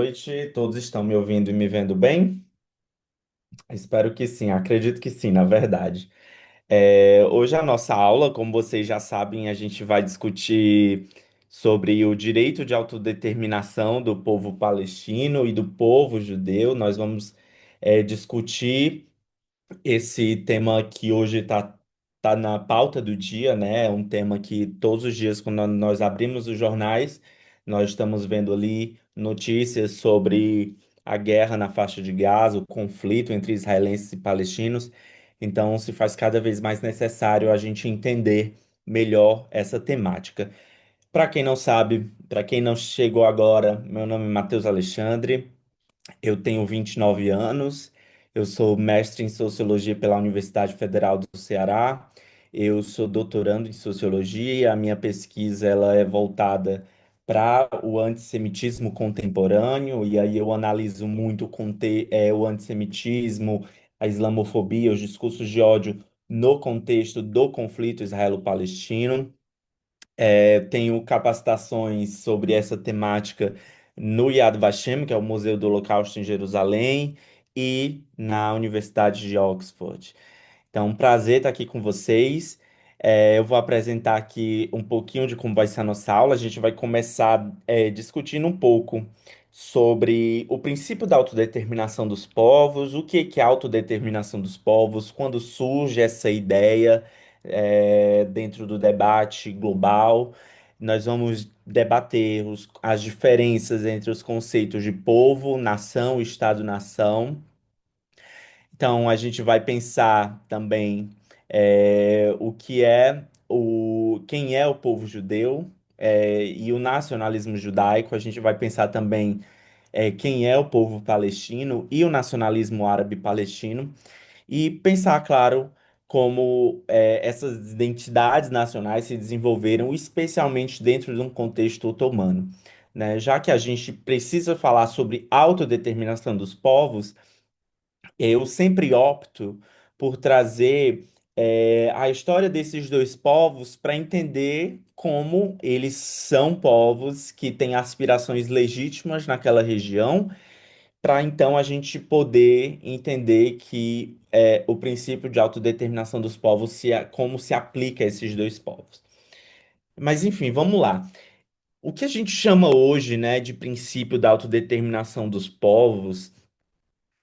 noite. Todos estão me ouvindo e me vendo bem? Espero que sim, acredito que sim, na verdade. Hoje a nossa aula, como vocês já sabem, a gente vai discutir sobre o direito de autodeterminação do povo palestino e do povo judeu. Nós vamos, discutir esse tema que hoje tá na pauta do dia, né? É um tema que todos os dias, quando nós abrimos os jornais, nós estamos vendo ali notícias sobre a guerra na faixa de Gaza, o conflito entre israelenses e palestinos. Então, se faz cada vez mais necessário a gente entender melhor essa temática. Para quem não sabe, para quem não chegou agora, meu nome é Matheus Alexandre. Eu tenho 29 anos, eu sou mestre em Sociologia pela Universidade Federal do Ceará, eu sou doutorando em Sociologia, a minha pesquisa ela é voltada para o antissemitismo contemporâneo, e aí eu analiso muito o antissemitismo, a islamofobia, os discursos de ódio no contexto do conflito israelo-palestino. Tenho capacitações sobre essa temática no Yad Vashem, que é o Museu do Holocausto em Jerusalém, e na Universidade de Oxford. Então, um prazer estar aqui com vocês. Eu vou apresentar aqui um pouquinho de como vai ser a nossa aula. A gente vai começar, discutindo um pouco sobre o princípio da autodeterminação dos povos, o que é a autodeterminação dos povos, quando surge essa ideia, dentro do debate global. Nós vamos debater as diferenças entre os conceitos de povo, nação, Estado-nação. Então, a gente vai pensar também, quem é o povo judeu, e o nacionalismo judaico. A gente vai pensar também, quem é o povo palestino e o nacionalismo árabe palestino. E pensar, claro, como, essas identidades nacionais se desenvolveram, especialmente dentro de um contexto otomano, né? Já que a gente precisa falar sobre autodeterminação dos povos, eu sempre opto por trazer, a história desses dois povos para entender como eles são povos que têm aspirações legítimas naquela região, para então a gente poder entender que, o princípio de autodeterminação dos povos, como se aplica a esses dois povos. Mas enfim, vamos lá. O que a gente chama hoje, né, de princípio da autodeterminação dos povos,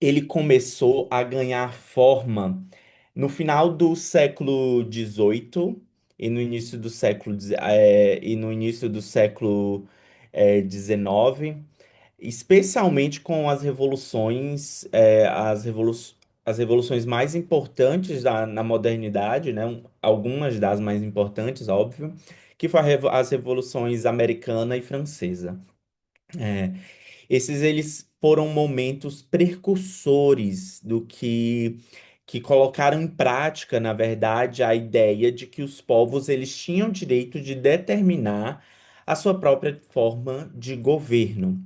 ele começou a ganhar forma no final do século XVIII e no início do século XIX, especialmente com as revoluções, as revoluções mais importantes na modernidade, né? Algumas das mais importantes, óbvio, que foi as revoluções americana e francesa. É, eles foram momentos precursores que colocaram em prática, na verdade, a ideia de que os povos eles tinham direito de determinar a sua própria forma de governo.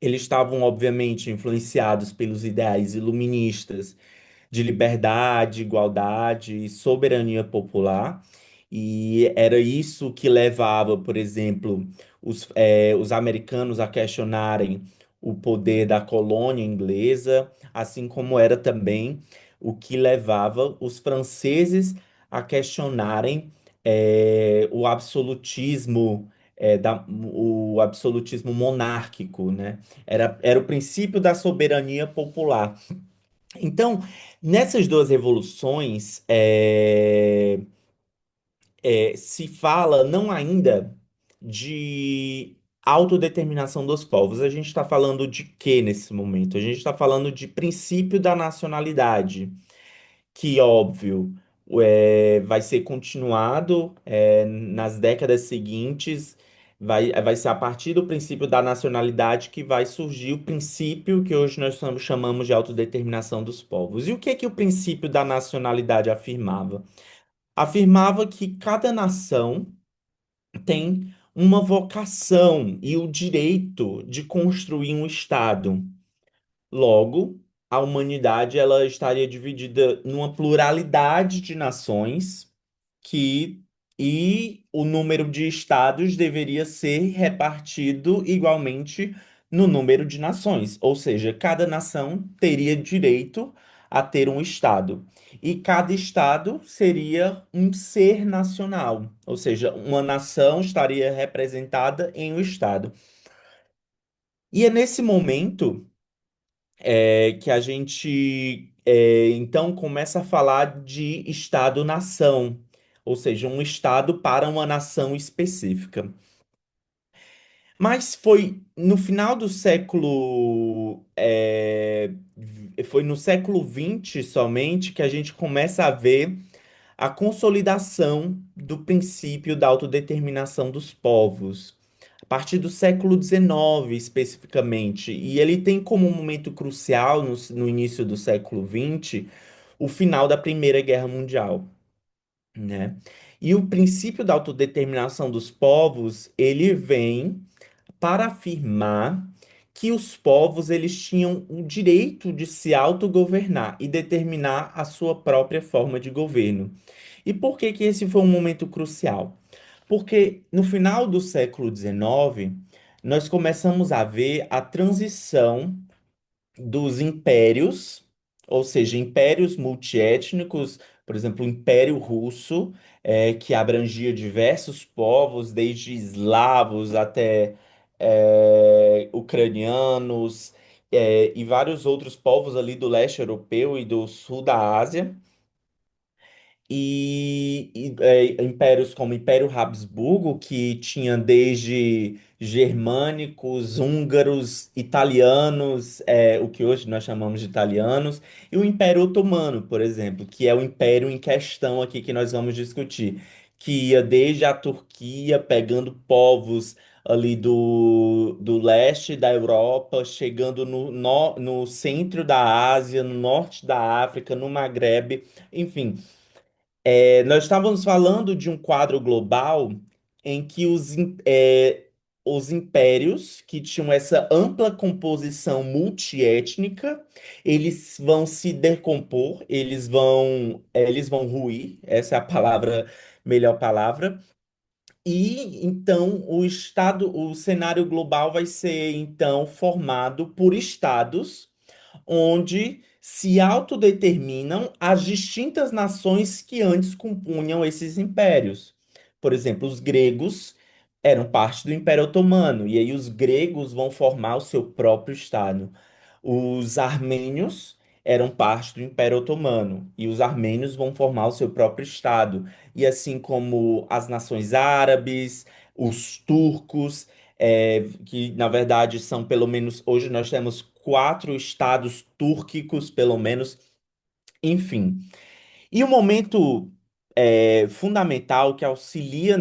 Eles estavam, obviamente, influenciados pelos ideais iluministas de liberdade, igualdade e soberania popular. E era isso que levava, por exemplo, os americanos a questionarem o poder da colônia inglesa, assim como era também o que levava os franceses a questionarem, o absolutismo, o absolutismo monárquico, né? Era o princípio da soberania popular. Então, nessas duas revoluções, se fala não ainda de autodeterminação dos povos. A gente está falando de quê nesse momento? A gente está falando de princípio da nacionalidade, que, óbvio, vai ser continuado, nas décadas seguintes. Vai ser a partir do princípio da nacionalidade que vai surgir o princípio que hoje nós chamamos de autodeterminação dos povos. E o que é que o princípio da nacionalidade afirmava? Afirmava que cada nação tem uma vocação e o direito de construir um Estado. Logo, a humanidade ela estaria dividida numa pluralidade de nações que e o número de estados deveria ser repartido igualmente no número de nações, ou seja, cada nação teria direito a ter um estado. E cada estado seria um ser nacional, ou seja, uma nação estaria representada em um estado. E é nesse momento que a gente então começa a falar de estado-nação, ou seja, um estado para uma nação específica. Mas foi no final do século, foi no século XX somente que a gente começa a ver a consolidação do princípio da autodeterminação dos povos. A partir do século XIX, especificamente, e ele tem como um momento crucial no início do século XX o final da Primeira Guerra Mundial, né? E o princípio da autodeterminação dos povos, ele vem para afirmar que os povos eles tinham o direito de se autogovernar e determinar a sua própria forma de governo. E por que que esse foi um momento crucial? Porque no final do século XIX, nós começamos a ver a transição dos impérios, ou seja, impérios multiétnicos, por exemplo, o Império Russo, que abrangia diversos povos, desde eslavos até ucranianos, e vários outros povos ali do leste europeu e do sul da Ásia. Impérios como o Império Habsburgo, que tinha desde germânicos, húngaros, italianos, o que hoje nós chamamos de italianos, e o Império Otomano, por exemplo, que é o império em questão aqui que nós vamos discutir, que ia desde a Turquia, pegando povos ali do leste da Europa, chegando no centro da Ásia, no norte da África, no Maghreb, enfim. Nós estávamos falando de um quadro global em que os impérios, que tinham essa ampla composição multiétnica, eles vão se decompor, eles vão ruir, essa é a palavra, melhor palavra, e então o cenário global vai ser então formado por estados onde se autodeterminam as distintas nações que antes compunham esses impérios. Por exemplo, os gregos eram parte do Império Otomano, e aí os gregos vão formar o seu próprio estado. Os armênios eram parte do Império Otomano, e os armênios vão formar o seu próprio estado. E assim como as nações árabes, os turcos, que na verdade são pelo menos, hoje nós temos quatro estados túrquicos, pelo menos, enfim. E o momento fundamental que auxilia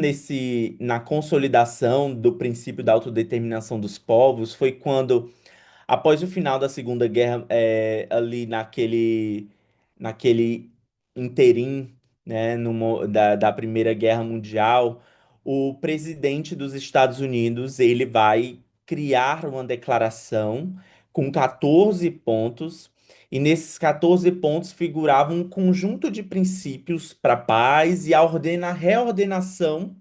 na consolidação do princípio da autodeterminação dos povos foi quando após o final da Segunda Guerra, ali naquele interim, né, da Primeira Guerra Mundial, o presidente dos Estados Unidos, ele vai criar uma declaração com 14 pontos, e nesses 14 pontos figurava um conjunto de princípios para a paz e a reordenação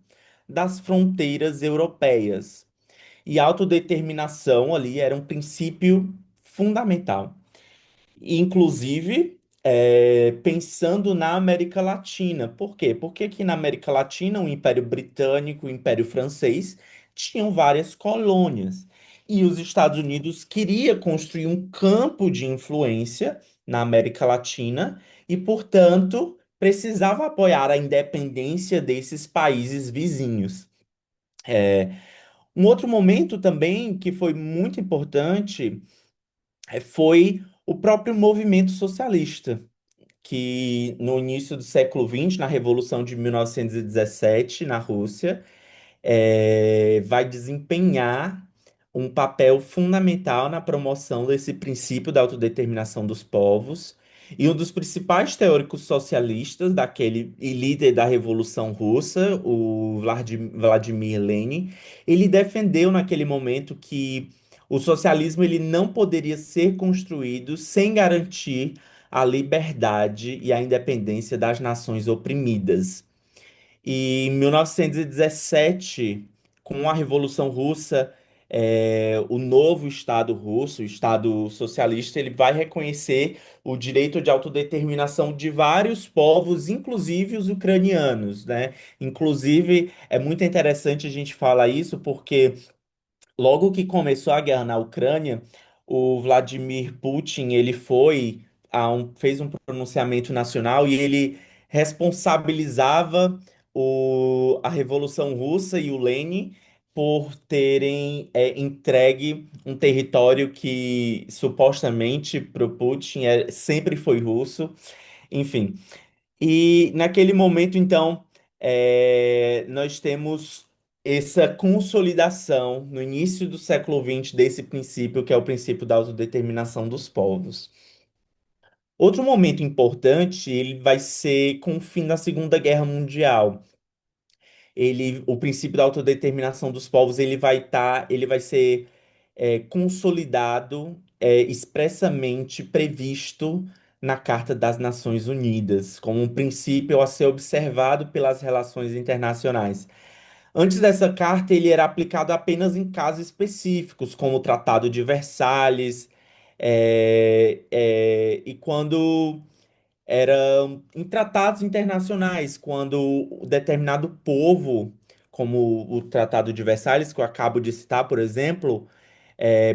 das fronteiras europeias. E autodeterminação ali era um princípio fundamental. Inclusive, pensando na América Latina. Por quê? Porque aqui na América Latina, o Império Britânico, o Império Francês tinham várias colônias. E os Estados Unidos queria construir um campo de influência na América Latina e, portanto, precisava apoiar a independência desses países vizinhos. Um outro momento também que foi muito importante foi o próprio movimento socialista, que no início do século XX, na Revolução de 1917, na Rússia, vai desempenhar um papel fundamental na promoção desse princípio da autodeterminação dos povos. E um dos principais teóricos socialistas daquele e líder da Revolução Russa, o Vladimir Lenin, ele defendeu naquele momento que o socialismo ele não poderia ser construído sem garantir a liberdade e a independência das nações oprimidas. E em 1917, com a Revolução Russa, o novo Estado russo, o Estado socialista, ele vai reconhecer o direito de autodeterminação de vários povos, inclusive os ucranianos, né? Inclusive, é muito interessante a gente falar isso porque logo que começou a guerra na Ucrânia, o Vladimir Putin, ele fez um pronunciamento nacional e ele responsabilizava a Revolução Russa e o Lenin por terem entregue um território que supostamente para o Putin sempre foi russo. Enfim, e naquele momento, então, nós temos essa consolidação no início do século XX desse princípio, que é o princípio da autodeterminação dos povos. Outro momento importante, ele vai ser com o fim da Segunda Guerra Mundial. O princípio da autodeterminação dos povos, ele vai ser consolidado, expressamente previsto na Carta das Nações Unidas, como um princípio a ser observado pelas relações internacionais. Antes dessa carta, ele era aplicado apenas em casos específicos, como o Tratado de Versalhes, e quando eram em tratados internacionais, quando o determinado povo, como o Tratado de Versalhes, que eu acabo de citar, por exemplo,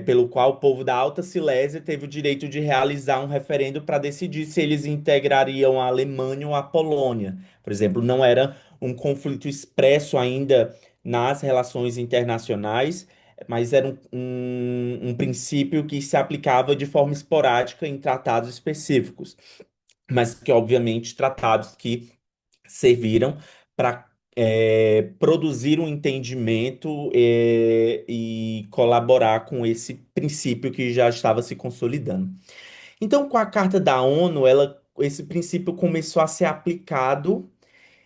pelo qual o povo da Alta Silésia teve o direito de realizar um referendo para decidir se eles integrariam a Alemanha ou a Polônia. Por exemplo, não era um conflito expresso ainda nas relações internacionais, mas era um princípio que se aplicava de forma esporádica em tratados específicos, mas que, obviamente, tratados que serviram para produzir um entendimento e colaborar com esse princípio que já estava se consolidando. Então, com a Carta da ONU, esse princípio começou a ser aplicado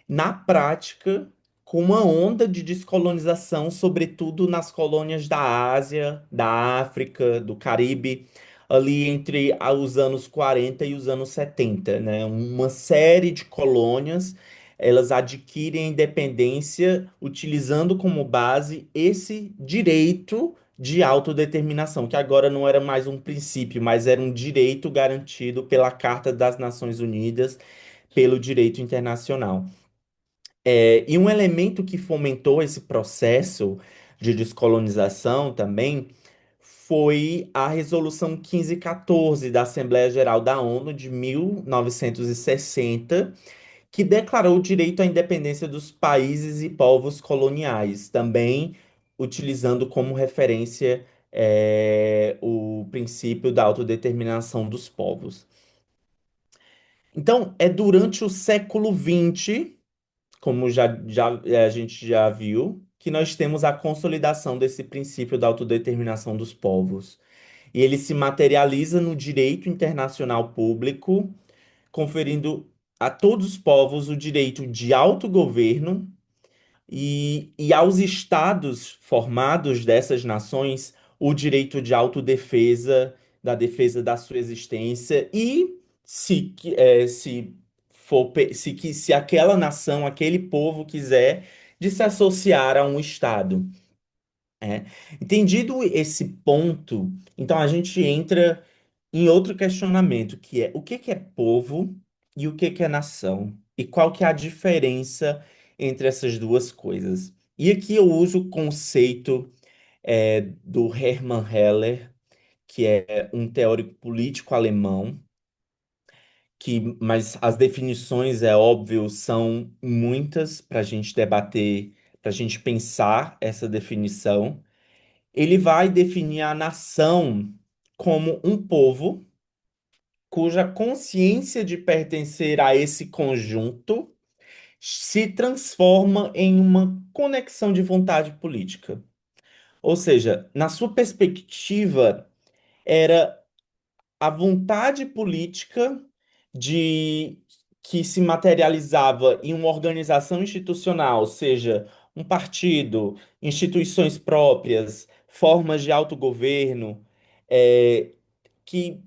na prática, com uma onda de descolonização, sobretudo nas colônias da Ásia, da África, do Caribe, ali entre os anos 40 e os anos 70, né? Uma série de colônias, elas adquirem a independência utilizando como base esse direito de autodeterminação, que agora não era mais um princípio, mas era um direito garantido pela Carta das Nações Unidas, pelo direito internacional. E um elemento que fomentou esse processo de descolonização também foi a Resolução 1514 da Assembleia Geral da ONU de 1960, que declarou o direito à independência dos países e povos coloniais, também utilizando como referência o princípio da autodeterminação dos povos. Então, é durante o século XX, como a gente já viu, que nós temos a consolidação desse princípio da autodeterminação dos povos. E ele se materializa no direito internacional público, conferindo a todos os povos o direito de autogoverno e aos estados formados dessas nações o direito de autodefesa, da defesa da sua existência e se se aquela nação, aquele povo quiser de se associar a um estado. É. Entendido esse ponto, então a gente entra em outro questionamento, que é o que que é povo e o que que é nação? E qual que é a diferença entre essas duas coisas? E aqui eu uso o conceito do Hermann Heller, que é um teórico político alemão, mas as definições, é óbvio, são muitas para a gente debater, para a gente pensar essa definição. Ele vai definir a nação como um povo cuja consciência de pertencer a esse conjunto se transforma em uma conexão de vontade política. Ou seja, na sua perspectiva, era a vontade política de que se materializava em uma organização institucional, seja um partido, instituições próprias, formas de autogoverno, é, que,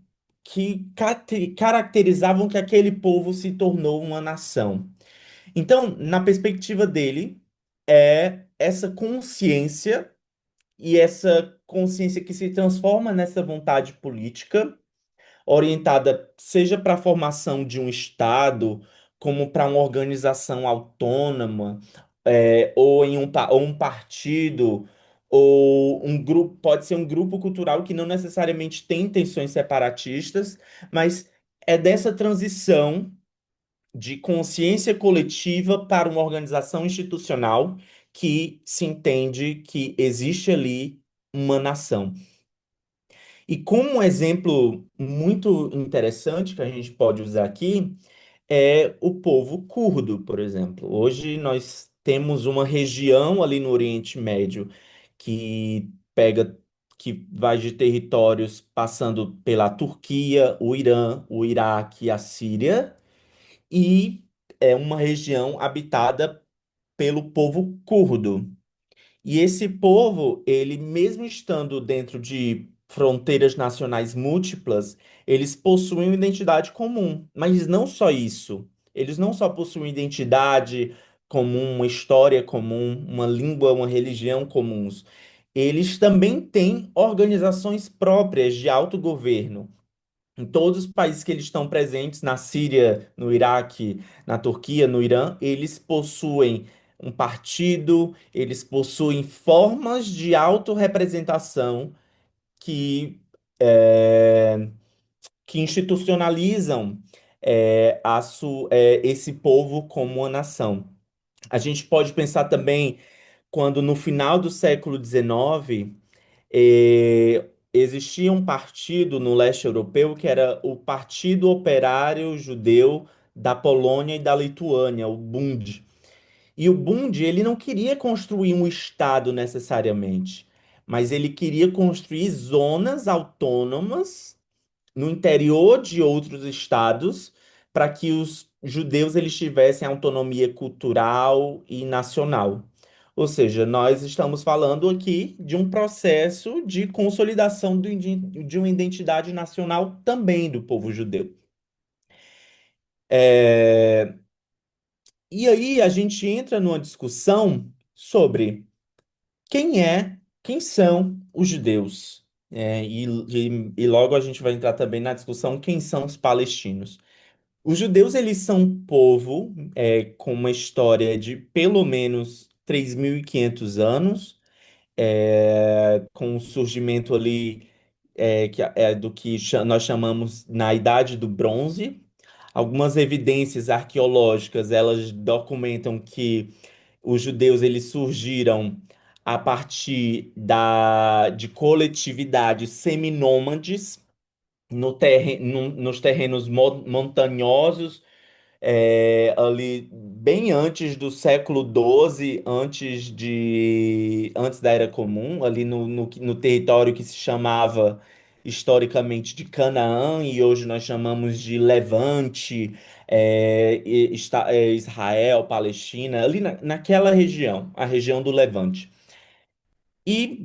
caracterizavam que aquele povo se tornou uma nação. Então, na perspectiva dele, é essa consciência e essa consciência que se transforma nessa vontade política orientada seja para a formação de um Estado, como para uma organização autônoma, ou em ou um partido, ou um grupo, pode ser um grupo cultural que não necessariamente tem intenções separatistas, mas é dessa transição de consciência coletiva para uma organização institucional que se entende que existe ali uma nação. E como um exemplo muito interessante que a gente pode usar aqui é o povo curdo, por exemplo. Hoje nós temos uma região ali no Oriente Médio que pega, que vai de territórios passando pela Turquia, o Irã, o Iraque e a Síria, e é uma região habitada pelo povo curdo. E esse povo, ele mesmo estando dentro de fronteiras nacionais múltiplas, eles possuem uma identidade comum. Mas não só isso. Eles não só possuem identidade comum, uma história comum, uma língua, uma religião comuns. Eles também têm organizações próprias de autogoverno. Em todos os países que eles estão presentes, na Síria, no Iraque, na Turquia, no Irã, eles possuem um partido, eles possuem formas de autorrepresentação que, é, que institucionalizam esse povo como uma nação. A gente pode pensar também quando no final do século XIX existia um partido no leste europeu que era o Partido Operário Judeu da Polônia e da Lituânia, o Bund. E o Bund, ele não queria construir um estado necessariamente, mas ele queria construir zonas autônomas no interior de outros estados para que os judeus eles tivessem autonomia cultural e nacional. Ou seja, nós estamos falando aqui de um processo de consolidação de uma identidade nacional também do povo judeu. É, E aí a gente entra numa discussão sobre quem são os judeus. E logo a gente vai entrar também na discussão quem são os palestinos. Os judeus, eles são um povo com uma história de pelo menos 3.500 anos, com o surgimento ali que é do que nós chamamos na Idade do Bronze. Algumas evidências arqueológicas, elas documentam que os judeus eles surgiram a partir de coletividades seminômades nos terrenos montanhosos, ali bem antes do século XII, antes da Era Comum, ali no território que se chamava historicamente de Canaã e hoje nós chamamos de Levante, Israel, Palestina, ali naquela região, a região do Levante.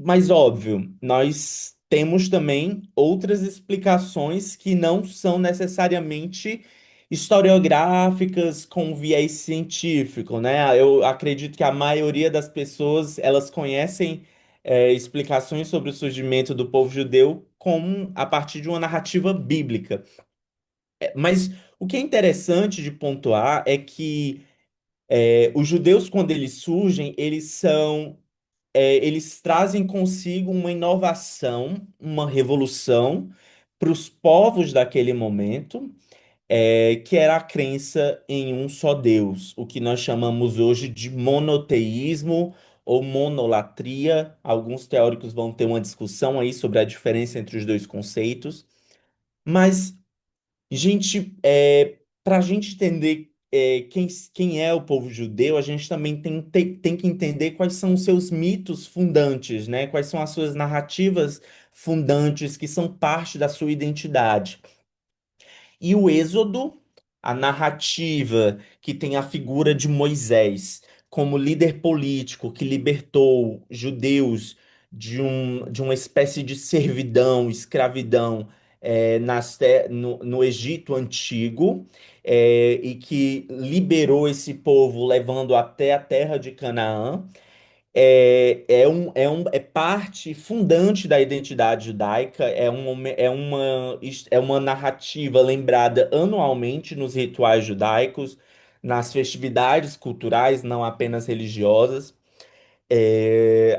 Mas óbvio, nós temos também outras explicações que não são necessariamente historiográficas com viés científico, né? Eu acredito que a maioria das pessoas, elas conhecem explicações sobre o surgimento do povo judeu a partir de uma narrativa bíblica. Mas o que é interessante de pontuar é que os judeus, quando eles surgem, eles trazem consigo uma inovação, uma revolução para os povos daquele momento, que era a crença em um só Deus, o que nós chamamos hoje de monoteísmo ou monolatria. Alguns teóricos vão ter uma discussão aí sobre a diferença entre os dois conceitos, mas gente, para a gente entender quem é o povo judeu, a gente também tem que entender quais são os seus mitos fundantes, né? Quais são as suas narrativas fundantes que são parte da sua identidade. E o Êxodo, a narrativa que tem a figura de Moisés como líder político que libertou judeus de uma espécie de servidão, escravidão, no Egito Antigo, e que liberou esse povo levando até a terra de Canaã. é parte fundante da identidade judaica, é uma narrativa lembrada anualmente nos rituais judaicos, nas festividades culturais, não apenas religiosas.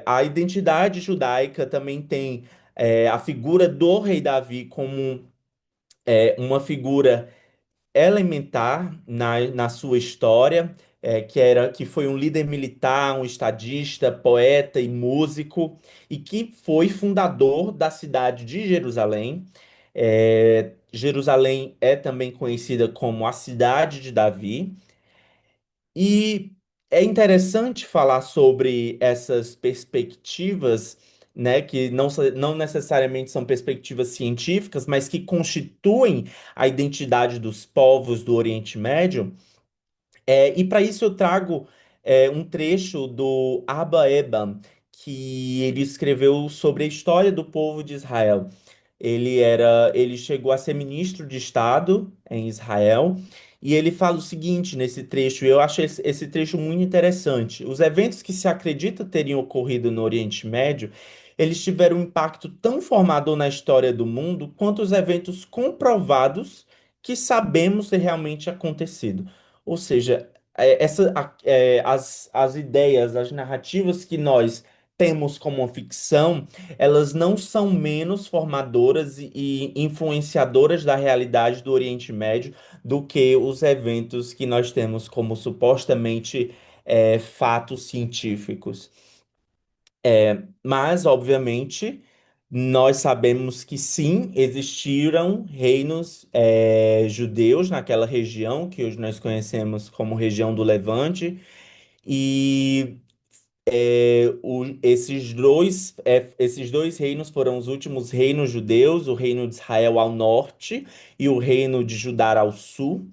A identidade judaica também tem a figura do rei Davi como uma figura elementar na sua história, que foi um líder militar, um estadista, poeta e músico, e que foi fundador da cidade de Jerusalém. Jerusalém é também conhecida como a cidade de Davi. E é interessante falar sobre essas perspectivas, né, que não necessariamente são perspectivas científicas, mas que constituem a identidade dos povos do Oriente Médio. E para isso eu trago um trecho do Abba Eban, que ele escreveu sobre a história do povo de Israel. Ele chegou a ser ministro de Estado em Israel, e ele fala o seguinte nesse trecho, e eu acho esse trecho muito interessante. Os eventos que se acredita terem ocorrido no Oriente Médio, eles tiveram um impacto tão formador na história do mundo quanto os eventos comprovados que sabemos ter realmente acontecido. Ou seja, as ideias, as narrativas que nós temos como ficção, elas não são menos formadoras e influenciadoras da realidade do Oriente Médio do que os eventos que nós temos como supostamente fatos científicos. Mas, obviamente, nós sabemos que sim, existiram reinos judeus naquela região que hoje nós conhecemos como região do Levante. E esses dois reinos foram os últimos reinos judeus, o reino de Israel ao norte e o reino de Judá ao sul.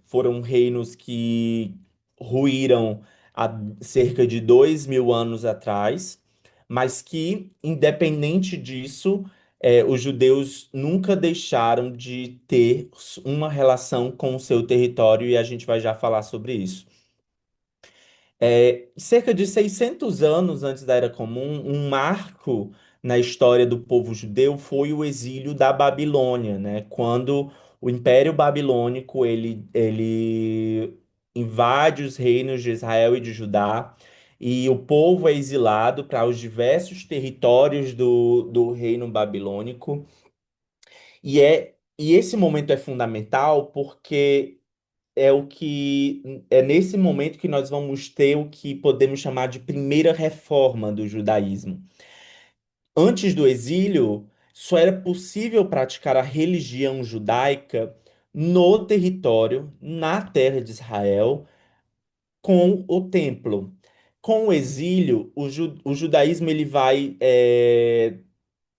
Foram reinos que ruíram há cerca de 2.000 anos atrás, mas que, independente disso, os judeus nunca deixaram de ter uma relação com o seu território, e a gente vai já falar sobre isso. Cerca de 600 anos antes da Era Comum, um marco na história do povo judeu foi o exílio da Babilônia, né? Quando o Império Babilônico ele invade os reinos de Israel e de Judá, e o povo é exilado para os diversos territórios do reino babilônico. E esse momento é fundamental porque é nesse momento que nós vamos ter o que podemos chamar de primeira reforma do judaísmo. Antes do exílio, só era possível praticar a religião judaica no território, na terra de Israel, com o templo. Com o exílio, o judaísmo ele vai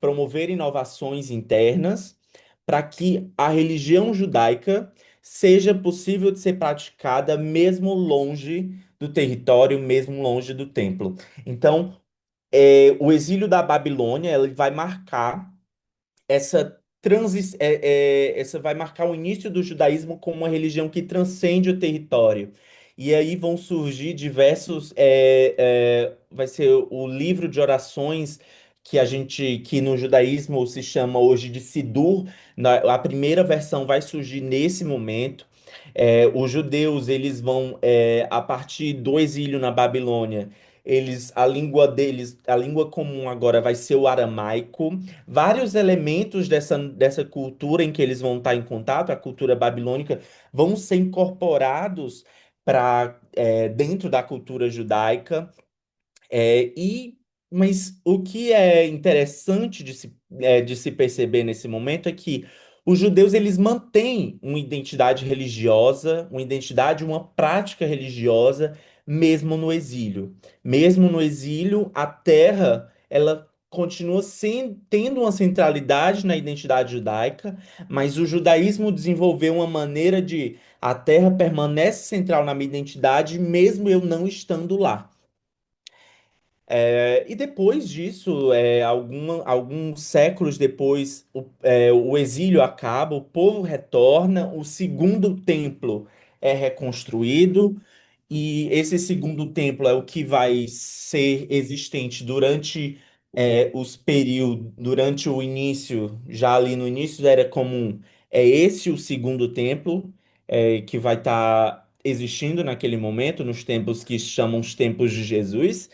promover inovações internas para que a religião judaica seja possível de ser praticada mesmo longe do território, mesmo longe do templo. Então, o exílio da Babilônia, ele vai marcar essa vai marcar o início do judaísmo como uma religião que transcende o território. E aí vão surgir vai ser o livro de orações que no judaísmo se chama hoje de Sidur. A primeira versão vai surgir nesse momento. Os judeus, eles vão, a partir do exílio na Babilônia, a língua comum agora vai ser o aramaico. Vários elementos dessa cultura em que eles vão estar em contato, a cultura babilônica, vão ser incorporados para dentro da cultura judaica. É, e, mas o que é interessante de se perceber nesse momento é que os judeus eles mantêm uma identidade religiosa, uma identidade, uma prática religiosa, mesmo no exílio. Mesmo no exílio, a terra ela continua tendo uma centralidade na identidade judaica, mas o judaísmo desenvolveu uma maneira de a terra permanece central na minha identidade, mesmo eu não estando lá. E depois disso, alguns séculos depois, o exílio acaba, o povo retorna, o segundo templo é reconstruído E esse segundo templo é o que vai ser existente durante os períodos, durante o início, já ali no início da Era Comum. É esse o segundo templo que vai estar existindo naquele momento, nos tempos que chamam os tempos de Jesus.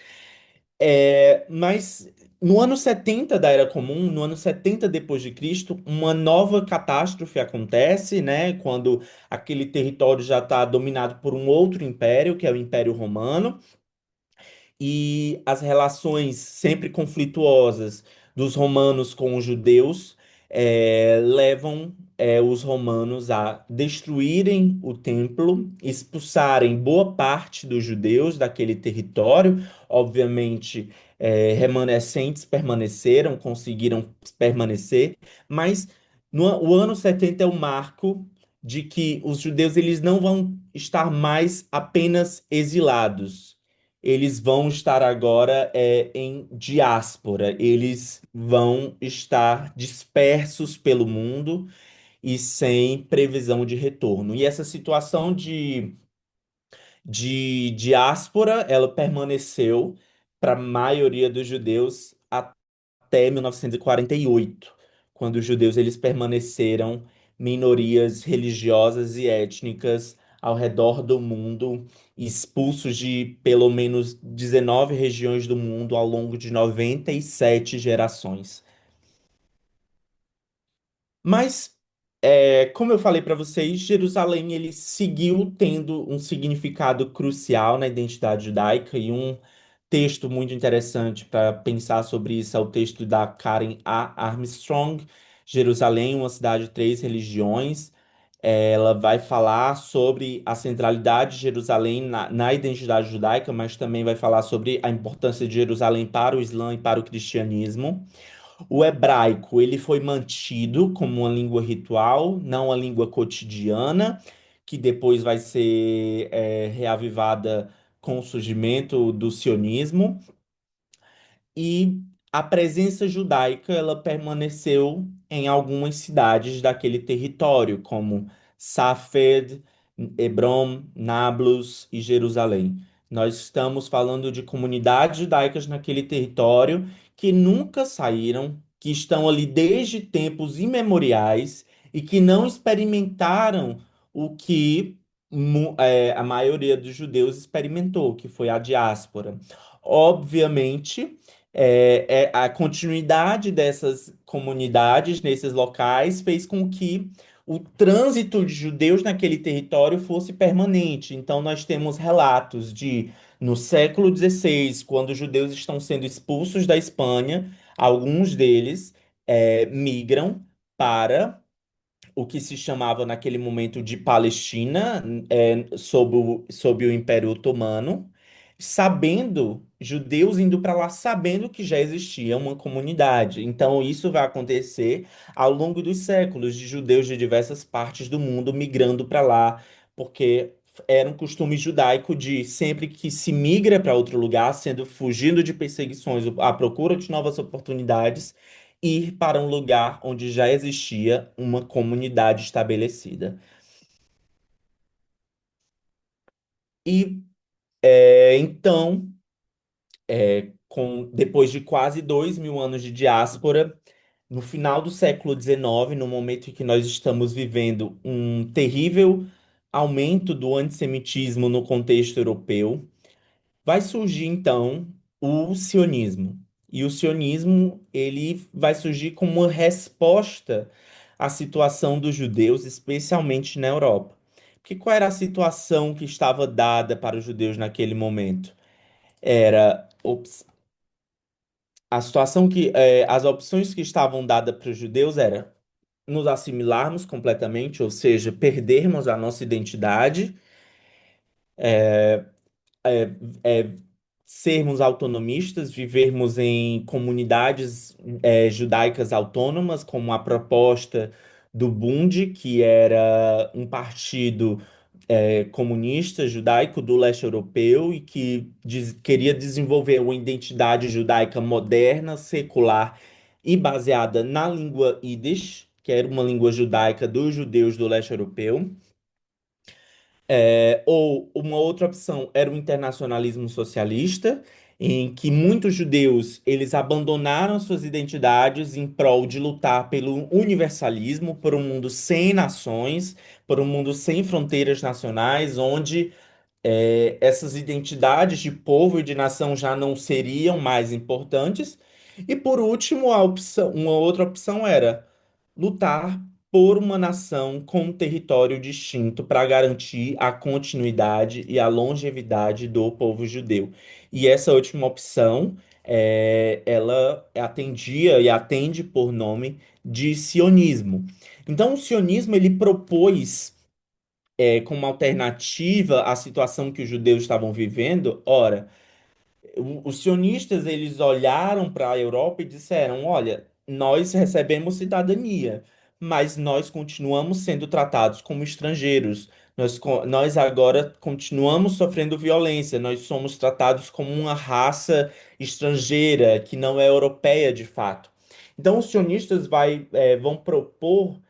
Mas no ano 70 da Era Comum, no ano 70 depois de Cristo, uma nova catástrofe acontece, né? Quando aquele território já está dominado por um outro império, que é o Império Romano, e as relações sempre conflituosas dos romanos com os judeus levam os romanos a destruírem o templo, expulsarem boa parte dos judeus daquele território. Obviamente, remanescentes permaneceram, conseguiram permanecer, mas o ano 70 é o marco de que os judeus eles não vão estar mais apenas exilados, eles vão estar agora em diáspora, eles vão estar dispersos pelo mundo e sem previsão de retorno. E essa situação de diáspora, ela permaneceu para a maioria dos judeus até 1948, quando os judeus eles permaneceram minorias religiosas e étnicas ao redor do mundo, expulsos de pelo menos 19 regiões do mundo ao longo de 97 gerações. Mas, como eu falei para vocês, Jerusalém ele seguiu tendo um significado crucial na identidade judaica e um texto muito interessante para pensar sobre isso é o texto da Karen A. Armstrong, Jerusalém, uma cidade de três religiões. Ela vai falar sobre a centralidade de Jerusalém na identidade judaica, mas também vai falar sobre a importância de Jerusalém para o Islã e para o cristianismo. O hebraico, ele foi mantido como uma língua ritual, não uma língua cotidiana, que depois vai ser reavivada com o surgimento do sionismo. E a presença judaica, ela permaneceu em algumas cidades daquele território, como Safed, Hebron, Nablus e Jerusalém. Nós estamos falando de comunidades judaicas naquele território que nunca saíram, que estão ali desde tempos imemoriais e que não experimentaram o que a maioria dos judeus experimentou, que foi a diáspora. Obviamente, a continuidade dessas comunidades nesses locais fez com que o trânsito de judeus naquele território fosse permanente. Então, nós temos relatos de, no século XVI, quando os judeus estão sendo expulsos da Espanha, alguns deles migram para o que se chamava naquele momento de Palestina, sob o Império Otomano, sabendo, judeus indo para lá sabendo que já existia uma comunidade. Então, isso vai acontecer ao longo dos séculos, de judeus de diversas partes do mundo migrando para lá, porque era um costume judaico de sempre que se migra para outro lugar, sendo fugindo de perseguições, à procura de novas oportunidades, ir para um lugar onde já existia uma comunidade estabelecida. E então, depois de quase 2.000 anos de diáspora, no final do século XIX, no momento em que nós estamos vivendo um terrível aumento do antissemitismo no contexto europeu, vai surgir então o sionismo. E o sionismo, ele vai surgir como uma resposta à situação dos judeus, especialmente na Europa. Porque qual era a situação que estava dada para os judeus naquele momento? Era a situação que as opções que estavam dadas para os judeus era nos assimilarmos completamente, ou seja, perdermos a nossa identidade, é, é, sermos autonomistas, vivermos em comunidades judaicas autônomas, como a proposta do Bund, que era um partido comunista judaico do leste europeu e que queria desenvolver uma identidade judaica moderna, secular e baseada na língua Yiddish, que era uma língua judaica dos judeus do leste europeu. Ou uma outra opção era o internacionalismo socialista, em que muitos judeus eles abandonaram suas identidades em prol de lutar pelo universalismo, por um mundo sem nações, por um mundo sem fronteiras nacionais, onde essas identidades de povo e de nação já não seriam mais importantes. E por último, uma outra opção era lutar por uma nação com um território distinto para garantir a continuidade e a longevidade do povo judeu. E essa última opção, ela atendia e atende por nome de sionismo. Então, o sionismo ele propôs como alternativa à situação que os judeus estavam vivendo. Ora, os sionistas eles olharam para a Europa e disseram: olha, nós recebemos cidadania, mas nós continuamos sendo tratados como estrangeiros. Nós agora continuamos sofrendo violência. Nós somos tratados como uma raça estrangeira que não é europeia de fato. Então, os sionistas vão propor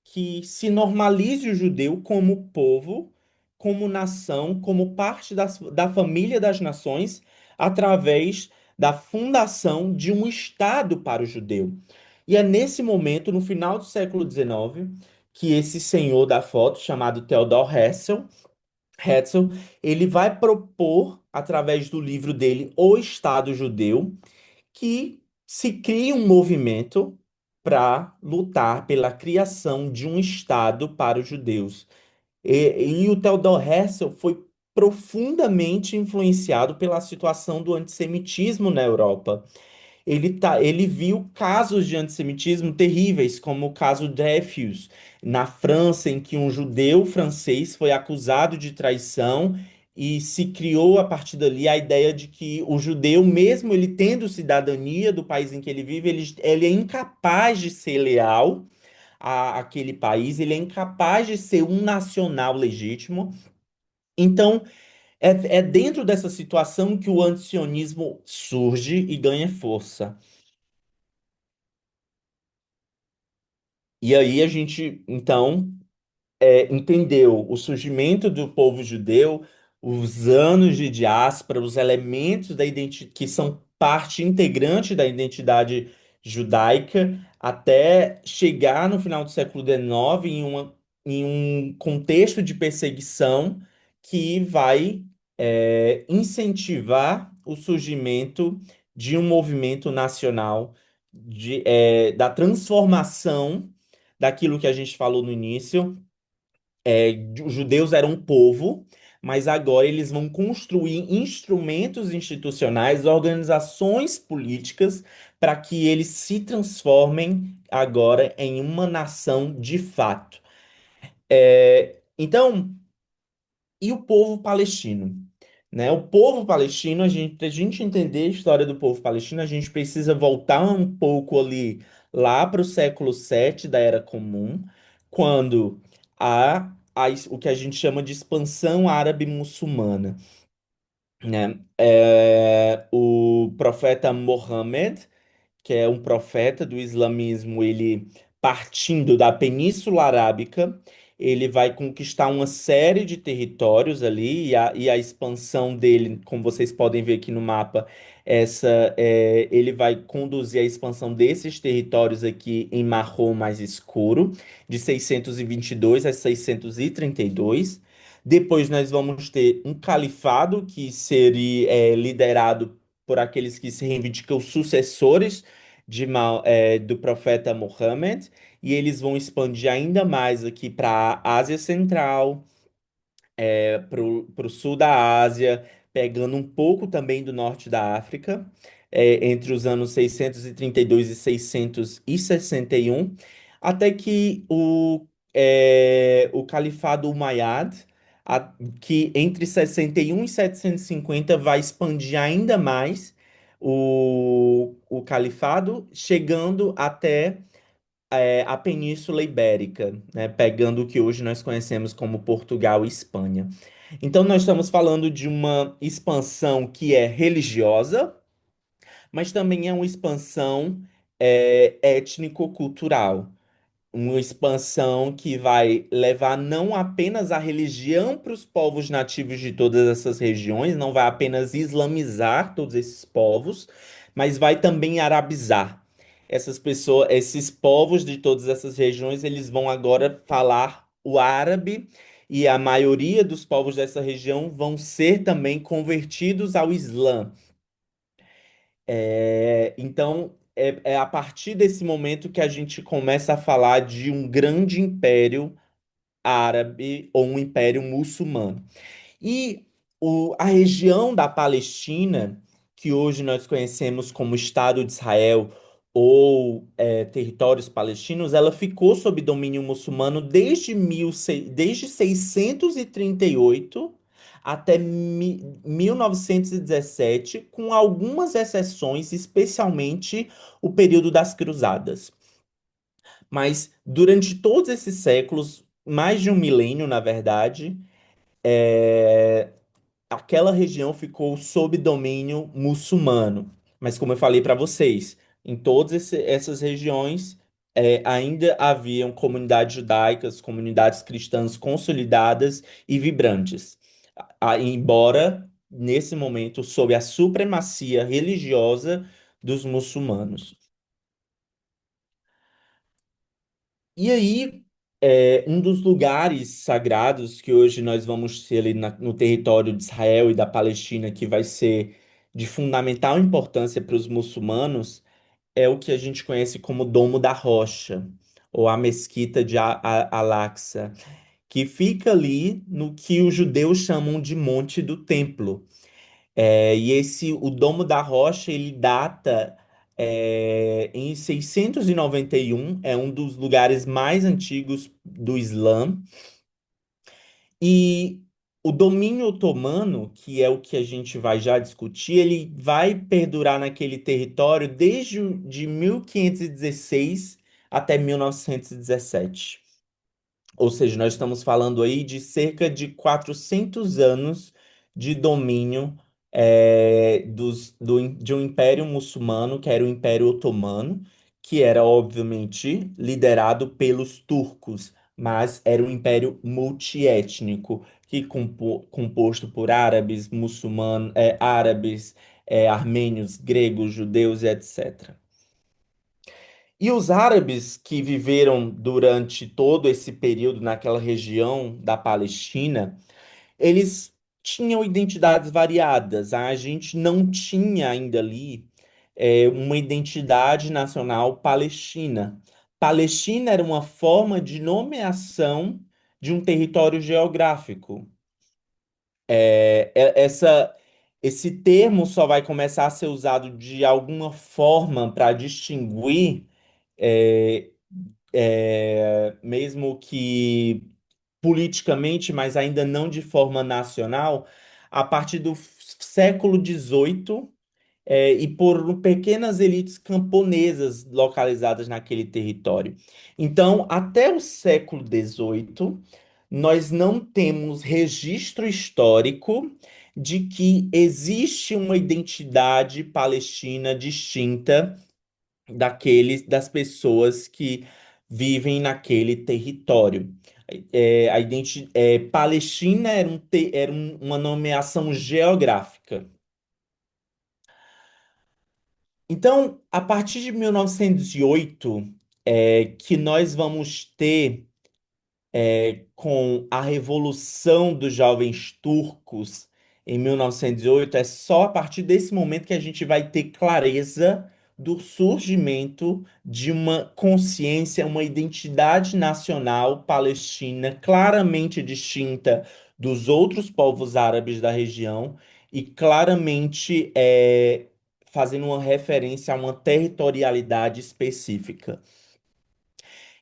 que se normalize o judeu como povo, como nação, como parte da família das nações, através da fundação de um Estado para o judeu. E é nesse momento, no final do século XIX, que esse senhor da foto, chamado Theodor Herzl, ele vai propor, através do livro dele, O Estado Judeu, que se crie um movimento para lutar pela criação de um Estado para os judeus. E o Theodor Herzl foi profundamente influenciado pela situação do antissemitismo na Europa. Ele viu casos de antissemitismo terríveis, como o caso Dreyfus, na França, em que um judeu francês foi acusado de traição e se criou a partir dali a ideia de que o judeu, mesmo ele tendo cidadania do país em que ele vive, ele é incapaz de ser leal àquele país, ele é incapaz de ser um nacional legítimo. Então, é dentro dessa situação que o antisionismo surge e ganha força. E aí a gente, então, entendeu o surgimento do povo judeu, os anos de diáspora, os elementos que são parte integrante da identidade judaica, até chegar no final do século XIX em um contexto de perseguição que vai, incentivar o surgimento de um movimento nacional da transformação daquilo que a gente falou no início. Os judeus eram um povo, mas agora eles vão construir instrumentos institucionais, organizações políticas, para que eles se transformem agora em uma nação de fato. Então, e o povo palestino? Né? O povo palestino, a gente entender a história do povo palestino, a gente precisa voltar um pouco ali lá para o século VII da Era Comum, quando o que a gente chama de expansão árabe muçulmana, né? O profeta Mohammed, que é um profeta do islamismo, ele partindo da Península Arábica, ele vai conquistar uma série de territórios ali, e a expansão dele, como vocês podem ver aqui no mapa, ele vai conduzir a expansão desses territórios aqui em marrom mais escuro, de 622 a 632. Depois nós vamos ter um califado que seria liderado por aqueles que se reivindicam sucessores do profeta Muhammad, e eles vão expandir ainda mais aqui para a Ásia Central, para o sul da Ásia, pegando um pouco também do norte da África, entre os anos 632 e 661, até que o Califado Umayyad, que entre 61 e 750 vai expandir ainda mais o califado, chegando até a Península Ibérica, né, pegando o que hoje nós conhecemos como Portugal e Espanha. Então, nós estamos falando de uma expansão que é religiosa, mas também é uma expansão étnico-cultural. uma expansão que vai levar não apenas a religião para os povos nativos de todas essas regiões, não vai apenas islamizar todos esses povos, mas vai também arabizar. Essas pessoas, esses povos de todas essas regiões, eles vão agora falar o árabe e a maioria dos povos dessa região vão ser também convertidos ao Islã. Então, é a partir desse momento que a gente começa a falar de um grande império árabe ou um império muçulmano. E a região da Palestina, que hoje nós conhecemos como Estado de Israel ou territórios palestinos, ela ficou sob domínio muçulmano desde 638 até 1917, com algumas exceções, especialmente o período das Cruzadas. Mas durante todos esses séculos, mais de um milênio, na verdade, aquela região ficou sob domínio muçulmano. Mas como eu falei para vocês, em todas essas regiões ainda haviam comunidades judaicas, comunidades cristãs consolidadas e vibrantes. Embora nesse momento sob a supremacia religiosa dos muçulmanos. E aí, um dos lugares sagrados que hoje nós vamos ter ali no território de Israel e da Palestina, que vai ser de fundamental importância para os muçulmanos, é o que a gente conhece como Domo da Rocha, ou a Mesquita de Al-Aqsa, que fica ali no que os judeus chamam de Monte do Templo. O Domo da Rocha, ele data em 691, é um dos lugares mais antigos do Islã. E o domínio otomano, que é o que a gente vai já discutir, ele vai perdurar naquele território desde de 1516 até 1917. Ou seja, nós estamos falando aí de cerca de 400 anos de domínio de um império muçulmano, que era o Império Otomano, que era, obviamente, liderado pelos turcos, mas era um império multiétnico, que composto por árabes, muçulmanos, armênios, gregos, judeus e etc. E os árabes que viveram durante todo esse período naquela região da Palestina, eles tinham identidades variadas. A gente não tinha ainda ali uma identidade nacional palestina. Palestina era uma forma de nomeação de um território geográfico. Esse termo só vai começar a ser usado de alguma forma para distinguir. é, Mesmo que politicamente, mas ainda não de forma nacional, a partir do século XVIII, e por pequenas elites camponesas localizadas naquele território. Então, até o século XVIII, nós não temos registro histórico de que existe uma identidade palestina distinta das pessoas que vivem naquele território. Palestina era uma nomeação geográfica. Então, a partir de 1908, que nós vamos ter com a Revolução dos Jovens Turcos em 1908, é só a partir desse momento que a gente vai ter clareza do surgimento de uma consciência, uma identidade nacional palestina claramente distinta dos outros povos árabes da região e claramente fazendo uma referência a uma territorialidade específica.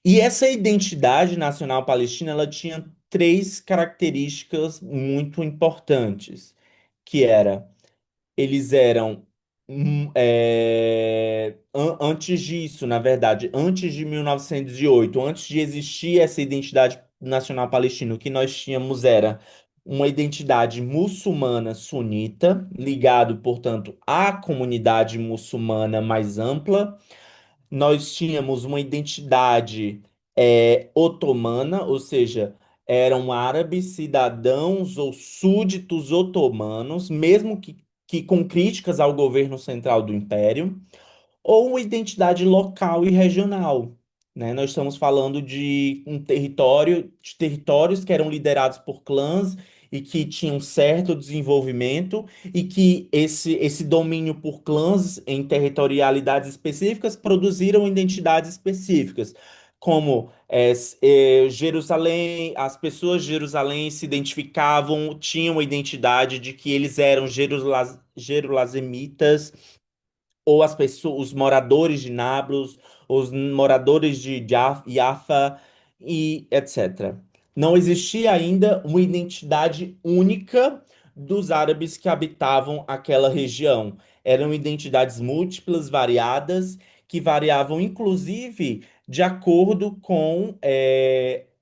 E essa identidade nacional palestina, ela tinha três características muito importantes, que era, eles eram, antes disso, na verdade, antes de 1908, antes de existir essa identidade nacional palestina, o que nós tínhamos era uma identidade muçulmana sunita, ligado, portanto, à comunidade muçulmana mais ampla. Nós tínhamos uma identidade otomana, ou seja, eram árabes, cidadãos ou súditos otomanos, mesmo que com críticas ao governo central do império ou uma identidade local e regional, né? Nós estamos falando de de territórios que eram liderados por clãs e que tinham certo desenvolvimento e que esse domínio por clãs em territorialidades específicas produziram identidades específicas, como Jerusalém, as pessoas de Jerusalém se identificavam, tinham a identidade de que eles eram jerusalemitas ou as pessoas, os moradores de Nablus, os moradores de Jaffa e etc. Não existia ainda uma identidade única dos árabes que habitavam aquela região. Eram identidades múltiplas, variadas, que variavam inclusive de acordo com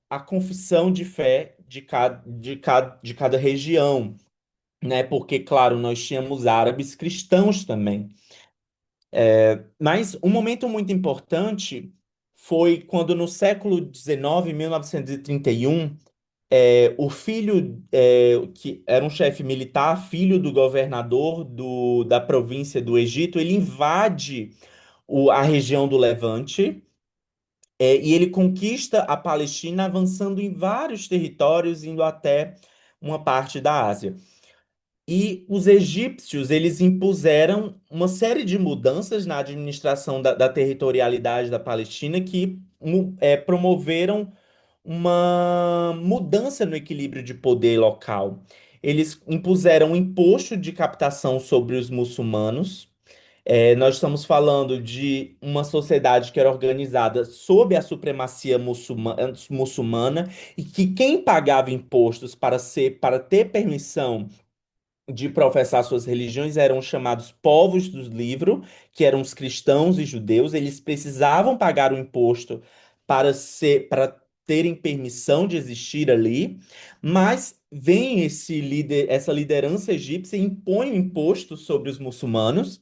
a confissão de fé de cada região, né? Porque, claro, nós tínhamos árabes cristãos também. Mas um momento muito importante foi quando, no século XIX, em 1931, o filho, que era um chefe militar, filho do governador da província do Egito, ele invade a região do Levante, e ele conquista a Palestina, avançando em vários territórios, indo até uma parte da Ásia. E os egípcios, eles impuseram uma série de mudanças na administração da territorialidade da Palestina que promoveram uma mudança no equilíbrio de poder local. Eles impuseram um imposto de captação sobre os muçulmanos. Nós estamos falando de uma sociedade que era organizada sob a supremacia muçulmana e que quem pagava impostos para ter permissão de professar suas religiões eram chamados povos do livro, que eram os cristãos e judeus. Eles precisavam pagar o imposto para terem permissão de existir ali, mas vem essa liderança egípcia e impõe o imposto sobre os muçulmanos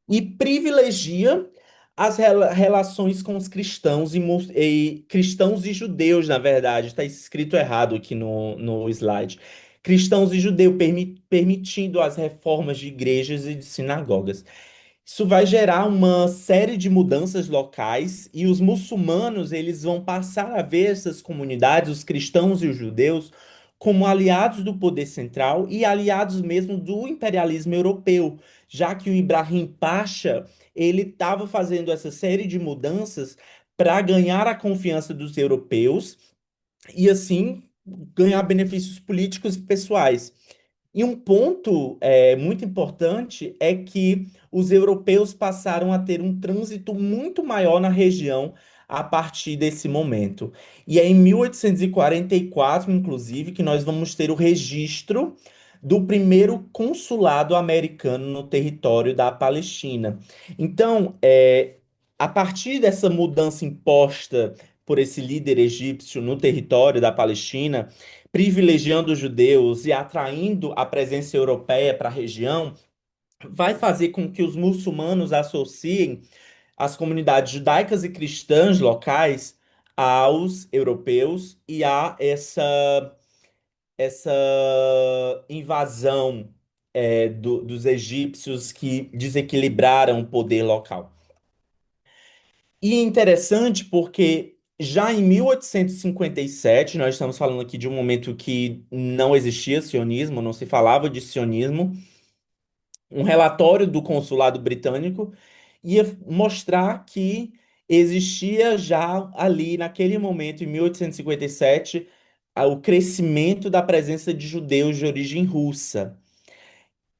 e privilegia as relações com os cristãos e cristãos e judeus, na verdade. Está escrito errado aqui no slide. Cristãos e judeus, permitindo as reformas de igrejas e de sinagogas. Isso vai gerar uma série de mudanças locais e os muçulmanos eles vão passar a ver essas comunidades, os cristãos e os judeus, como aliados do poder central e aliados mesmo do imperialismo europeu, já que o Ibrahim Pasha ele estava fazendo essa série de mudanças para ganhar a confiança dos europeus e assim ganhar benefícios políticos e pessoais. E um ponto muito importante é que os europeus passaram a ter um trânsito muito maior na região a partir desse momento. E é em 1844, inclusive, que nós vamos ter o registro do primeiro consulado americano no território da Palestina. Então, a partir dessa mudança imposta por esse líder egípcio no território da Palestina, privilegiando os judeus e atraindo a presença europeia para a região, vai fazer com que os muçulmanos associem as comunidades judaicas e cristãs locais aos europeus e a essa invasão dos egípcios que desequilibraram o poder local. E é interessante porque já em 1857, nós estamos falando aqui de um momento que não existia sionismo, não se falava de sionismo, um relatório do consulado britânico ia mostrar que existia já ali, naquele momento, em 1857, o crescimento da presença de judeus de origem russa.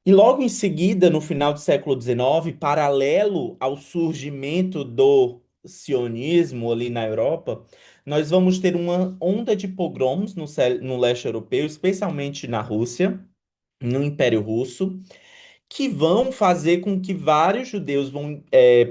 E logo em seguida, no final do século XIX, paralelo ao surgimento do sionismo ali na Europa, nós vamos ter uma onda de pogroms no leste europeu, especialmente na Rússia, no Império Russo, que vão fazer com que vários judeus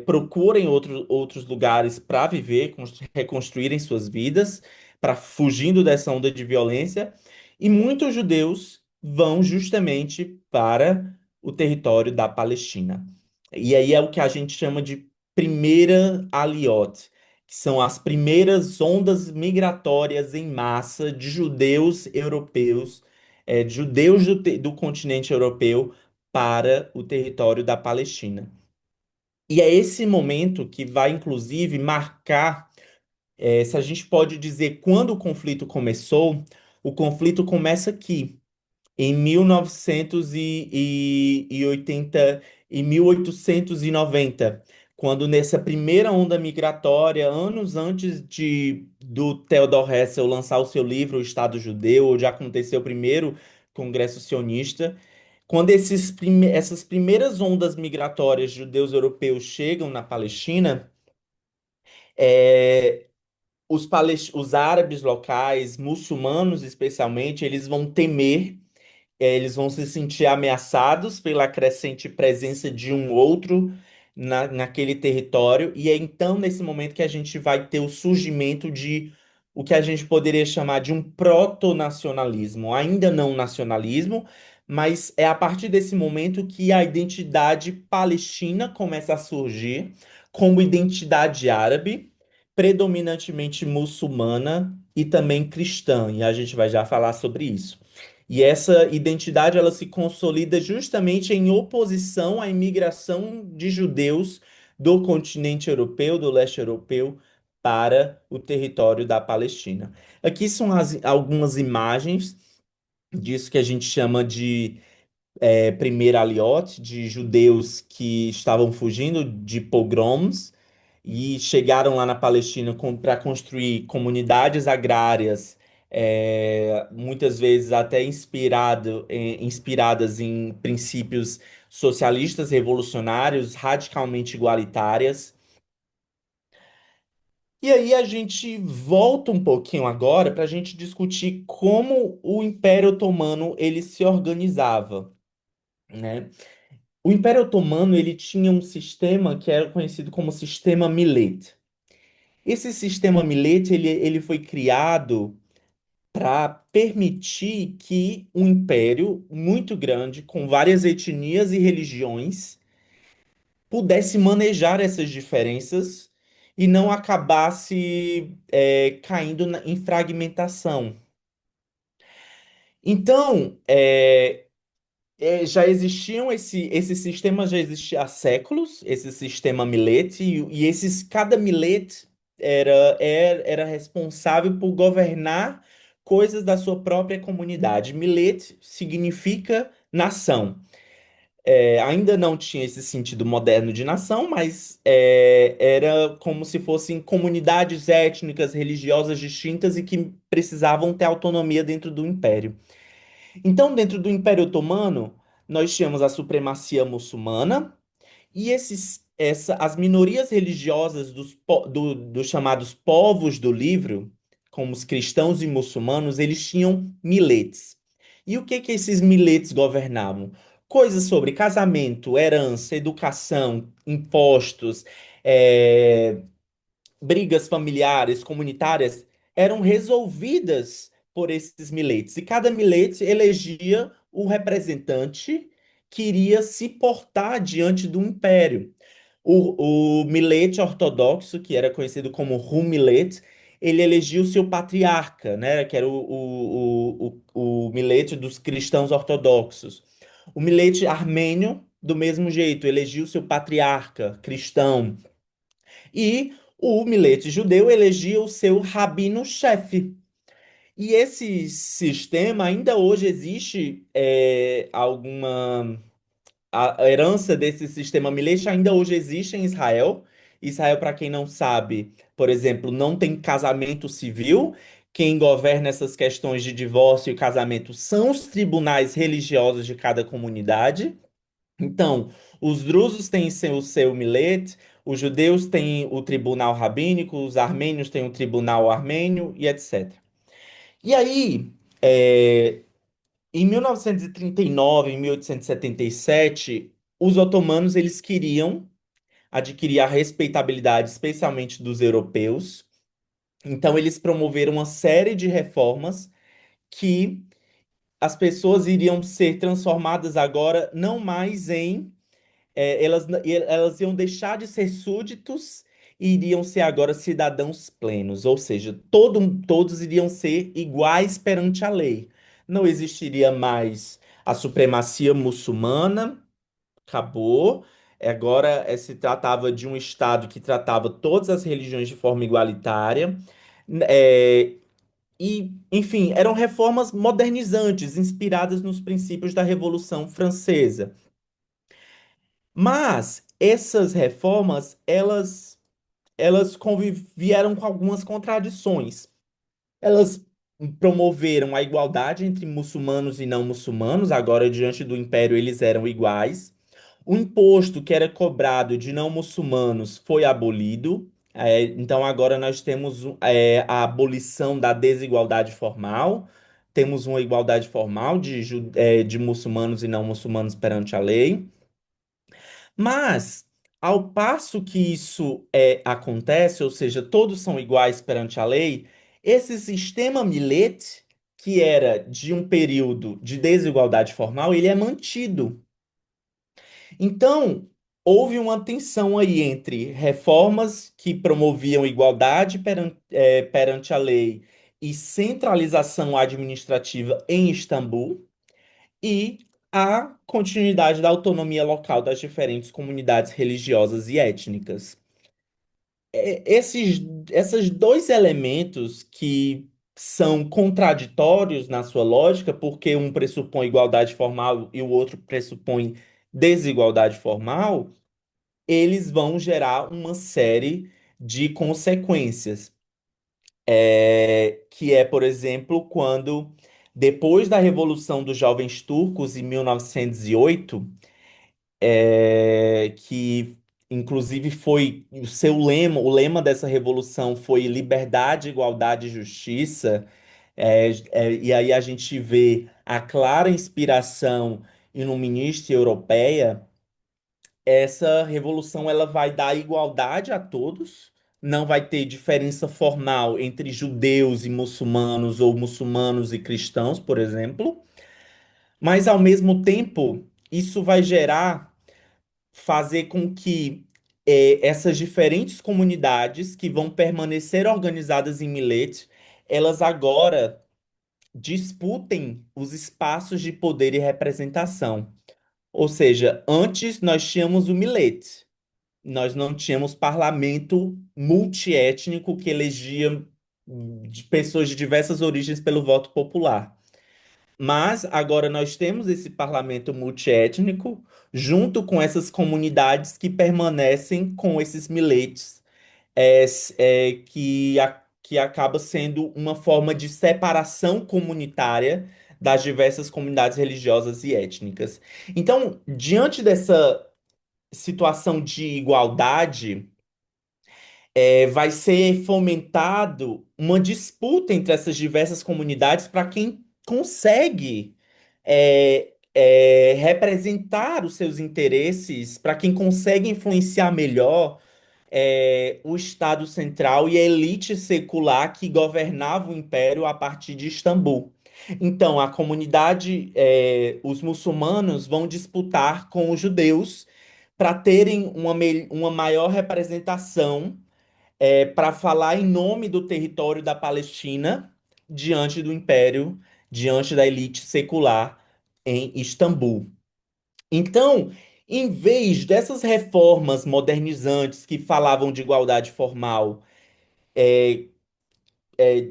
procurem outros lugares para viver, reconstruírem suas vidas, para fugindo dessa onda de violência, e muitos judeus vão justamente para o território da Palestina. E aí é o que a gente chama de primeira Aliot, que são as primeiras ondas migratórias em massa de judeus europeus, de judeus do continente europeu para o território da Palestina. E é esse momento que vai, inclusive, marcar, se a gente pode dizer quando o conflito começou, o conflito começa aqui em 1980 e 1890, quando nessa primeira onda migratória, anos antes do Theodor Herzl lançar o seu livro O Estado Judeu, onde aconteceu o primeiro Congresso Sionista, quando essas primeiras ondas migratórias de judeus europeus chegam na Palestina, é, os árabes locais, muçulmanos especialmente, eles vão temer, eles vão se sentir ameaçados pela crescente presença de um outro naquele território, e é então nesse momento que a gente vai ter o surgimento de o que a gente poderia chamar de um proto-nacionalismo, ainda não nacionalismo, mas é a partir desse momento que a identidade palestina começa a surgir como identidade árabe, predominantemente muçulmana e também cristã, e a gente vai já falar sobre isso. E essa identidade ela se consolida justamente em oposição à imigração de judeus do continente europeu, do leste europeu, para o território da Palestina. Aqui são algumas imagens disso que a gente chama de primeira aliyot, de judeus que estavam fugindo de pogroms e chegaram lá na Palestina para construir comunidades agrárias, muitas vezes até inspiradas em princípios socialistas revolucionários, radicalmente igualitárias. E aí a gente volta um pouquinho agora para a gente discutir como o Império Otomano ele se organizava, né? O Império Otomano ele tinha um sistema que era conhecido como sistema Millet. Esse sistema Millet ele foi criado para permitir que um império muito grande, com várias etnias e religiões, pudesse manejar essas diferenças e não acabasse caindo em fragmentação. Então, já existiam esse sistema já existia há séculos, esse sistema Millet, cada Millet era responsável por governar coisas da sua própria comunidade. Millet significa nação. Ainda não tinha esse sentido moderno de nação, mas era como se fossem comunidades étnicas, religiosas distintas e que precisavam ter autonomia dentro do império. Então, dentro do Império Otomano, nós tínhamos a supremacia muçulmana e as minorias religiosas dos chamados povos do livro, como os cristãos e muçulmanos, eles tinham miletes. E o que que esses miletes governavam? Coisas sobre casamento, herança, educação, impostos, eh, brigas familiares, comunitárias, eram resolvidas por esses miletes. E cada milete elegia o representante que iria se portar diante do império. O milete ortodoxo, que era conhecido como Rum-Millet, ele elegia o seu patriarca, né, que era o milete dos cristãos ortodoxos. O milete armênio, do mesmo jeito, elegia o seu patriarca cristão. E o milete judeu elegia o seu rabino-chefe. E esse sistema ainda hoje existe alguma a herança desse sistema milete ainda hoje existe em Israel. Israel, para quem não sabe, por exemplo, não tem casamento civil. Quem governa essas questões de divórcio e casamento são os tribunais religiosos de cada comunidade. Então, os drusos têm seu milete, os judeus têm o tribunal rabínico, os armênios têm o tribunal armênio e etc. E aí, em 1939, em 1877, os otomanos eles queriam adquirir a respeitabilidade, especialmente dos europeus. Então, eles promoveram uma série de reformas que as pessoas iriam ser transformadas agora não mais em elas iam deixar de ser súditos iriam ser agora cidadãos plenos, ou seja, todos iriam ser iguais perante a lei. Não existiria mais a supremacia muçulmana, acabou. Agora se tratava de um Estado que tratava todas as religiões de forma igualitária. É, e, enfim, eram reformas modernizantes, inspiradas nos princípios da Revolução Francesa. Mas essas reformas, elas convieram com algumas contradições. Elas promoveram a igualdade entre muçulmanos e não muçulmanos, agora diante do império eles eram iguais. O imposto que era cobrado de não muçulmanos foi abolido. Então agora nós temos a abolição da desigualdade formal. Temos uma igualdade formal de muçulmanos e não muçulmanos perante a lei. Mas, ao passo que isso acontece, ou seja, todos são iguais perante a lei, esse sistema Millet, que era de um período de desigualdade formal, ele é mantido. Então, houve uma tensão aí entre reformas que promoviam igualdade perante a lei e centralização administrativa em Istambul e a continuidade da autonomia local das diferentes comunidades religiosas e étnicas. Esses dois elementos que são contraditórios na sua lógica, porque um pressupõe igualdade formal e o outro pressupõe desigualdade formal, eles vão gerar uma série de consequências. Que é, por exemplo, quando, depois da Revolução dos Jovens Turcos, em 1908, que inclusive foi o seu lema, o lema dessa revolução foi liberdade, igualdade e justiça. E aí a gente vê a clara inspiração iluminista europeia. Essa revolução ela vai dar igualdade a todos, não vai ter diferença formal entre judeus e muçulmanos ou muçulmanos e cristãos, por exemplo, mas ao mesmo tempo isso vai fazer com que essas diferentes comunidades que vão permanecer organizadas em Millet, elas agora disputem os espaços de poder e representação. Ou seja, antes nós tínhamos o Millet. Nós não tínhamos parlamento multiétnico que elegia de pessoas de diversas origens pelo voto popular. Mas agora nós temos esse parlamento multiétnico, junto com essas comunidades que permanecem com esses miletes, que acaba sendo uma forma de separação comunitária das diversas comunidades religiosas e étnicas. Então, diante dessa situação de igualdade, vai ser fomentado uma disputa entre essas diversas comunidades para quem consegue representar os seus interesses, para quem consegue influenciar melhor o Estado Central e a elite secular que governava o império a partir de Istambul. Então, a comunidade, os muçulmanos vão disputar com os judeus para terem uma maior representação, para falar em nome do território da Palestina diante do império, diante da elite secular em Istambul. Então, em vez dessas reformas modernizantes que falavam de igualdade formal,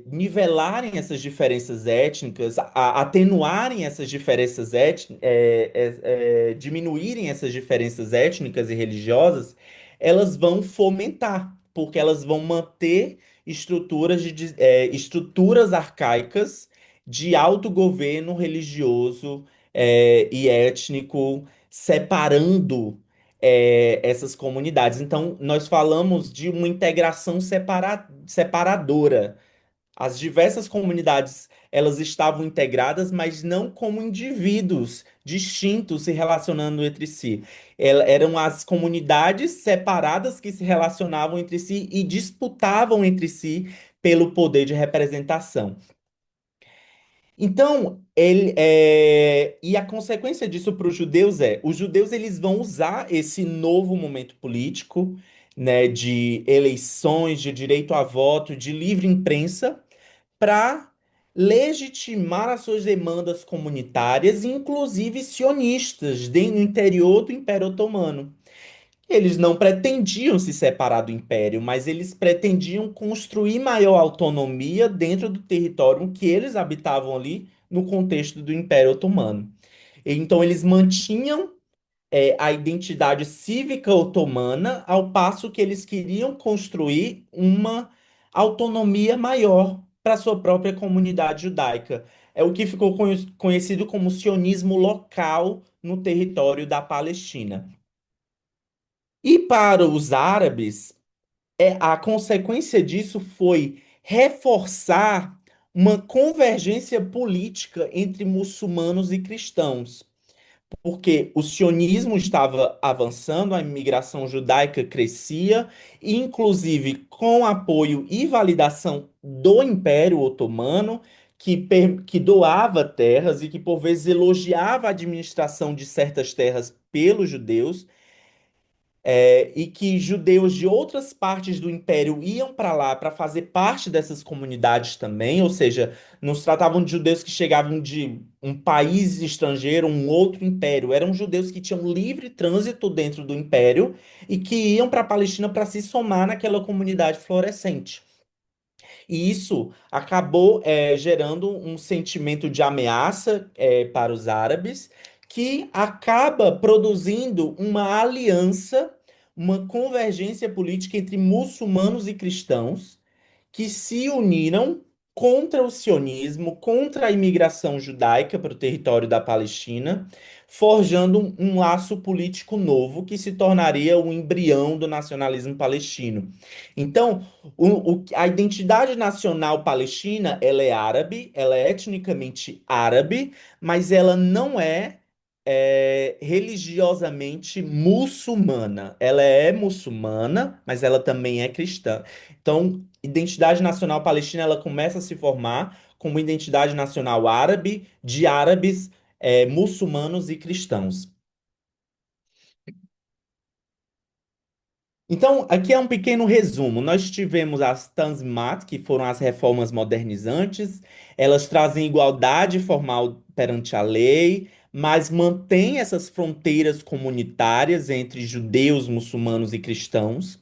nivelarem essas diferenças étnicas, atenuarem essas diferenças étnicas, diminuírem essas diferenças étnicas e religiosas, elas vão fomentar, porque elas vão manter estruturas arcaicas de autogoverno religioso, e étnico, separando, essas comunidades. Então, nós falamos de uma integração separadora. As diversas comunidades, elas estavam integradas, mas não como indivíduos distintos se relacionando entre si. Eram as comunidades separadas que se relacionavam entre si e disputavam entre si pelo poder de representação. Então, e a consequência disso para os judeus os judeus eles vão usar esse novo momento político, né, de eleições, de direito a voto, de livre imprensa, para legitimar as suas demandas comunitárias, inclusive sionistas, no interior do Império Otomano. Eles não pretendiam se separar do Império, mas eles pretendiam construir maior autonomia dentro do território que eles habitavam ali no contexto do Império Otomano. Então, eles mantinham a identidade cívica otomana, ao passo que eles queriam construir uma autonomia maior para sua própria comunidade judaica. É o que ficou conhecido como sionismo local no território da Palestina. E para os árabes, a consequência disso foi reforçar uma convergência política entre muçulmanos e cristãos, porque o sionismo estava avançando, a imigração judaica crescia, inclusive com apoio e validação do Império Otomano, que doava terras e que por vezes elogiava a administração de certas terras pelos judeus. E que judeus de outras partes do império iam para lá para fazer parte dessas comunidades também, ou seja, não se tratavam de judeus que chegavam de um país estrangeiro, um outro império, eram judeus que tinham livre trânsito dentro do império e que iam para a Palestina para se somar naquela comunidade florescente. E isso acabou gerando um sentimento de ameaça para os árabes, que acaba produzindo uma aliança, uma convergência política entre muçulmanos e cristãos que se uniram contra o sionismo, contra a imigração judaica para o território da Palestina, forjando um laço político novo que se tornaria o embrião do nacionalismo palestino. Então, a identidade nacional palestina, ela é árabe, ela é etnicamente árabe, mas ela não é religiosamente muçulmana. Ela é muçulmana, mas ela também é cristã. Então, identidade nacional palestina, ela começa a se formar como identidade nacional árabe, de árabes, muçulmanos e cristãos. Então, aqui é um pequeno resumo. Nós tivemos as Tanzimat, que foram as reformas modernizantes. Elas trazem igualdade formal perante a lei, mas mantêm essas fronteiras comunitárias entre judeus, muçulmanos e cristãos.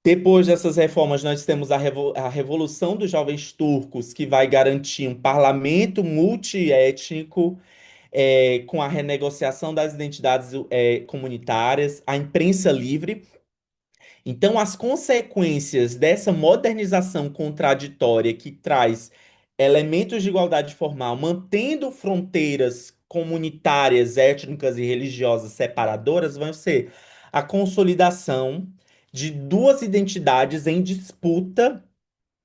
Depois dessas reformas, nós temos a Revolução dos Jovens Turcos, que vai garantir um parlamento multiétnico, com a renegociação das identidades, comunitárias, a imprensa livre. Então, as consequências dessa modernização contraditória que traz elementos de igualdade formal, mantendo fronteiras comunitárias, étnicas e religiosas separadoras, vão ser a consolidação de duas identidades em disputa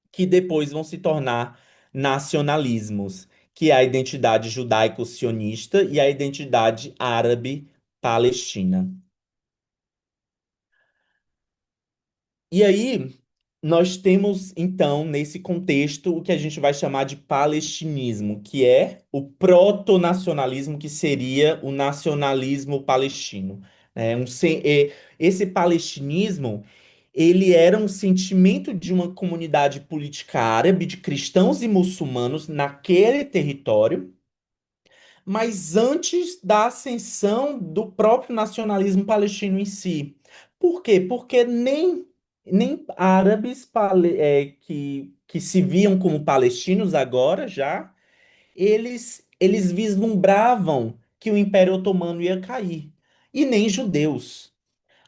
que depois vão se tornar nacionalismos, que é a identidade judaico-sionista e a identidade árabe-palestina. E aí, nós temos, então, nesse contexto, o que a gente vai chamar de palestinismo, que é o proto-nacionalismo, que seria o nacionalismo palestino. Esse palestinismo, ele era um sentimento de uma comunidade política árabe, de cristãos e muçulmanos naquele território, mas antes da ascensão do próprio nacionalismo palestino em si. Por quê? Porque nem árabes que se viam como palestinos agora já, eles vislumbravam que o Império Otomano ia cair. E nem judeus.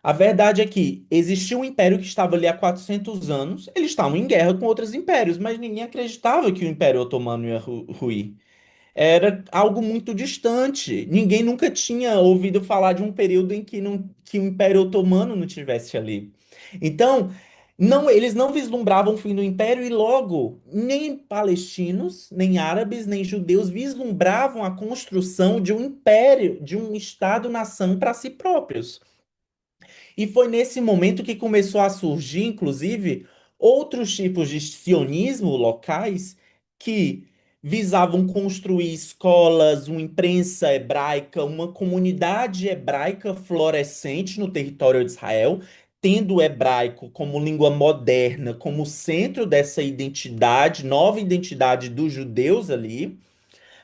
A verdade é que existia um império que estava ali há 400 anos, eles estavam em guerra com outros impérios, mas ninguém acreditava que o Império Otomano ia ruir. Era algo muito distante. Ninguém nunca tinha ouvido falar de um período em que o Império Otomano não tivesse ali. Então, eles não vislumbravam o fim do império e logo nem palestinos, nem árabes, nem judeus vislumbravam a construção de um império, de um Estado-nação para si próprios. E foi nesse momento que começou a surgir, inclusive, outros tipos de sionismo locais que visavam construir escolas, uma imprensa hebraica, uma comunidade hebraica florescente no território de Israel, tendo o hebraico como língua moderna, como centro dessa identidade, nova identidade dos judeus ali,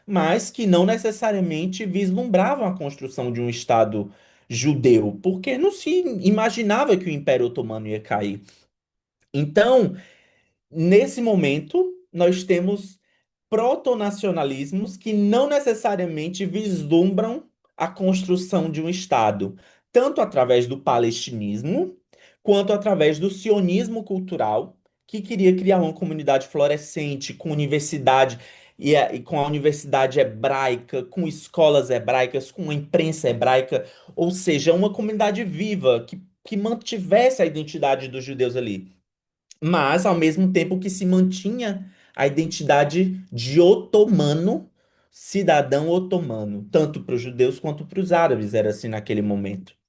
mas que não necessariamente vislumbravam a construção de um Estado judeu, porque não se imaginava que o Império Otomano ia cair. Então, nesse momento, nós temos protonacionalismos que não necessariamente vislumbram a construção de um Estado, tanto através do palestinismo, quanto através do sionismo cultural, que queria criar uma comunidade florescente, com universidade e com a universidade hebraica, com escolas hebraicas, com a imprensa hebraica, ou seja, uma comunidade viva que mantivesse a identidade dos judeus ali, mas ao mesmo tempo que se mantinha a identidade de otomano, cidadão otomano, tanto para os judeus quanto para os árabes, era assim naquele momento.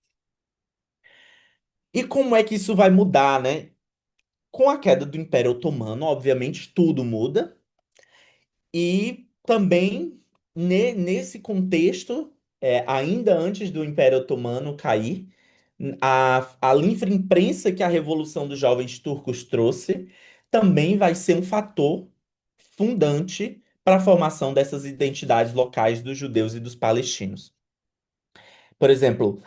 E como é que isso vai mudar, né? Com a queda do Império Otomano, obviamente tudo muda, e também nesse contexto, ainda antes do Império Otomano cair, a livre imprensa que a Revolução dos Jovens Turcos trouxe também vai ser um fator fundante para a formação dessas identidades locais dos judeus e dos palestinos. Por exemplo,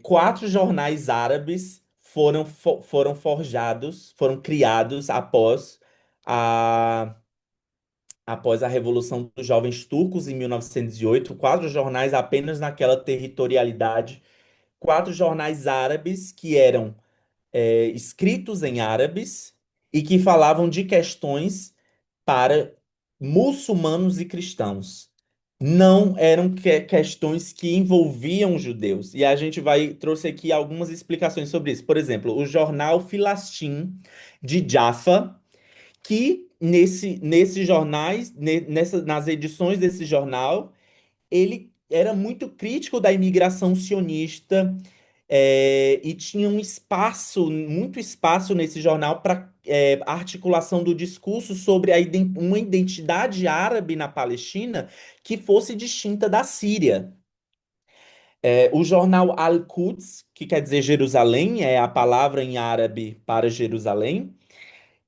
quatro jornais árabes foram forjados, foram criados a, após a Revolução dos Jovens Turcos em 1908. Quatro jornais apenas naquela territorialidade, quatro jornais árabes que eram escritos em árabes e que falavam de questões para muçulmanos e cristãos. Não eram questões que envolviam judeus. E a gente trouxe aqui algumas explicações sobre isso. Por exemplo, o jornal Filastim de Jaffa, que nesses jornais, nas edições desse jornal, ele era muito crítico da imigração sionista, e tinha um espaço, muito espaço nesse jornal para articulação do discurso sobre uma identidade árabe na Palestina que fosse distinta da Síria. O jornal Al-Quds, que quer dizer Jerusalém, é a palavra em árabe para Jerusalém,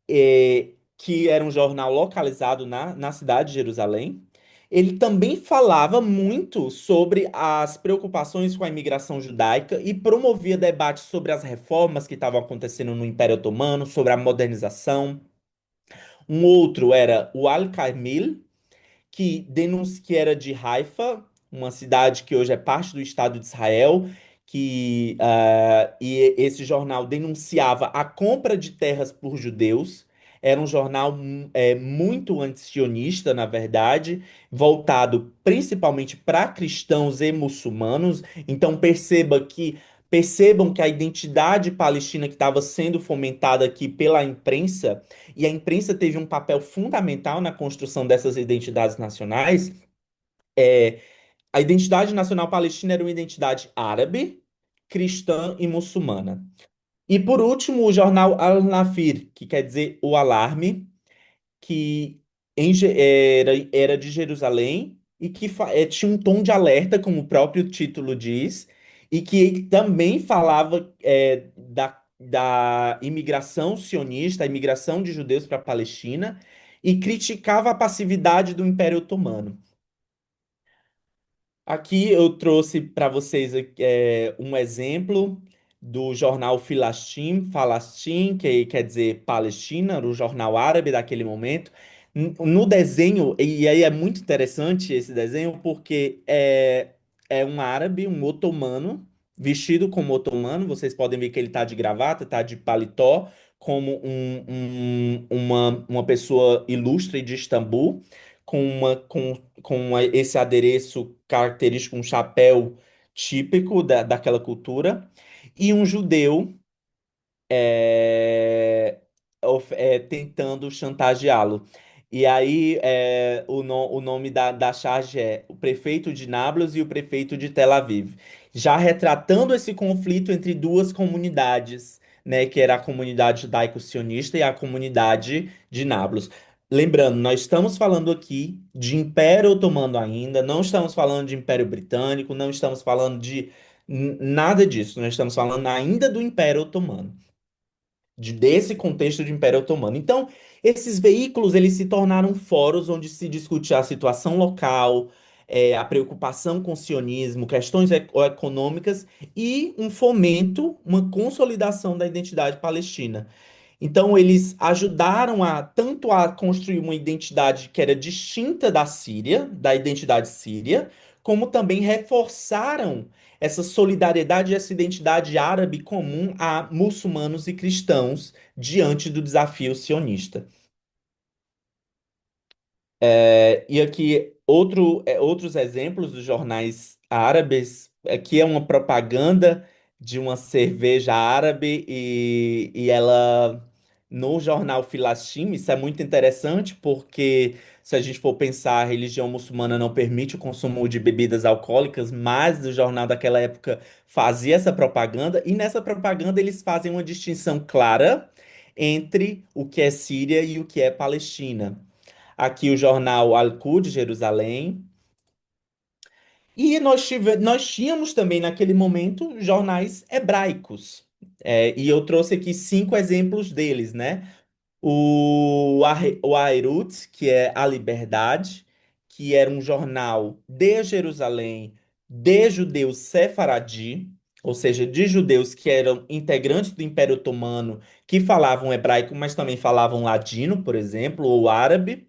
que era um jornal localizado na cidade de Jerusalém. Ele também falava muito sobre as preocupações com a imigração judaica e promovia debates sobre as reformas que estavam acontecendo no Império Otomano, sobre a modernização. Um outro era o Al-Kamil, que era de Haifa, uma cidade que hoje é parte do Estado de Israel, e esse jornal denunciava a compra de terras por judeus. Era um jornal muito antisionista, na verdade, voltado principalmente para cristãos e muçulmanos. Então percebam que a identidade palestina que estava sendo fomentada aqui pela imprensa, e a imprensa teve um papel fundamental na construção dessas identidades nacionais. A identidade nacional palestina era uma identidade árabe, cristã e muçulmana. E por último, o jornal Al-Nafir, que quer dizer o alarme, que era de Jerusalém e que tinha um tom de alerta, como o próprio título diz, e que também falava da imigração sionista, a imigração de judeus para a Palestina, e criticava a passividade do Império Otomano. Aqui eu trouxe para vocês um exemplo do jornal Falastin, que quer dizer Palestina, o jornal árabe daquele momento. No desenho, e aí é muito interessante esse desenho, porque é um árabe, um otomano, vestido como otomano. Vocês podem ver que ele tá de gravata, tá de paletó, como uma pessoa ilustre de Istambul, com esse adereço característico, um chapéu típico daquela cultura, e um judeu tentando chantageá-lo. E aí o nome da charge é o prefeito de Nablus e o prefeito de Tel Aviv, já retratando esse conflito entre duas comunidades, né, que era a comunidade judaico-sionista e a comunidade de Nablus. Lembrando, nós estamos falando aqui de Império Otomano ainda, não estamos falando de Império Britânico, não estamos falando Nada disso. Nós estamos falando ainda do Império Otomano, desse contexto de Império Otomano. Então, esses veículos eles se tornaram fóruns onde se discutia a situação local, a preocupação com o sionismo, questões econômicas e um fomento, uma consolidação da identidade palestina. Então, eles ajudaram a tanto a construir uma identidade que era distinta da Síria, da identidade síria, como também reforçaram essa solidariedade e essa identidade árabe comum a muçulmanos e cristãos diante do desafio sionista. E aqui outros exemplos dos jornais árabes. Aqui é uma propaganda de uma cerveja árabe e ela no jornal Filastim. Isso é muito interessante porque se a gente for pensar, a religião muçulmana não permite o consumo de bebidas alcoólicas, mas o jornal daquela época fazia essa propaganda e nessa propaganda eles fazem uma distinção clara entre o que é Síria e o que é Palestina. Aqui o jornal Al-Quds de Jerusalém. E nós tínhamos também naquele momento jornais hebraicos. E eu trouxe aqui 5 exemplos deles, né? O Aerut, que é A Liberdade, que era um jornal de Jerusalém de judeus sefaradi, ou seja, de judeus que eram integrantes do Império Otomano, que falavam hebraico, mas também falavam ladino, por exemplo, ou árabe.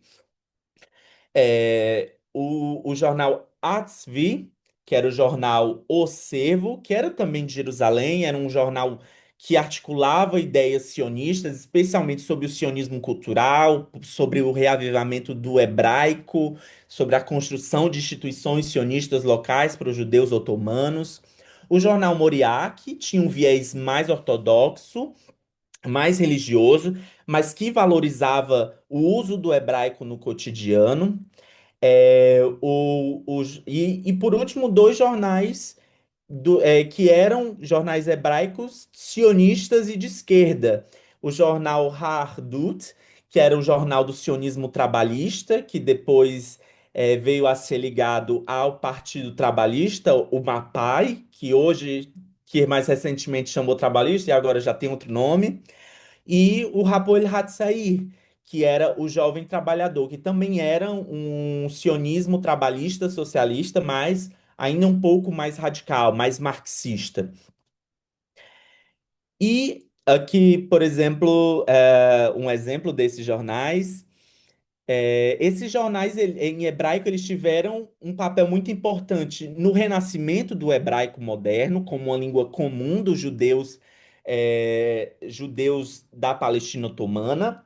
O jornal Atzvi, que era o jornal O Cervo, que era também de Jerusalém, era um jornal que articulava ideias sionistas, especialmente sobre o sionismo cultural, sobre o reavivamento do hebraico, sobre a construção de instituições sionistas locais para os judeus otomanos. O jornal Moriá, que tinha um viés mais ortodoxo, mais religioso, mas que valorizava o uso do hebraico no cotidiano. E por último, 2 jornais que eram jornais hebraicos sionistas e de esquerda. O jornal Ha'ardut, que era o jornal do sionismo trabalhista, que depois veio a ser ligado ao Partido Trabalhista, o MAPAI, que mais recentemente chamou Trabalhista e agora já tem outro nome. E o Hapoel Hatzair, que era o jovem trabalhador, que também era um sionismo trabalhista socialista, mas ainda um pouco mais radical, mais marxista. E aqui, por exemplo, um exemplo desses jornais. Esses jornais em hebraico eles tiveram um papel muito importante no renascimento do hebraico moderno, como uma língua comum dos judeus da Palestina Otomana,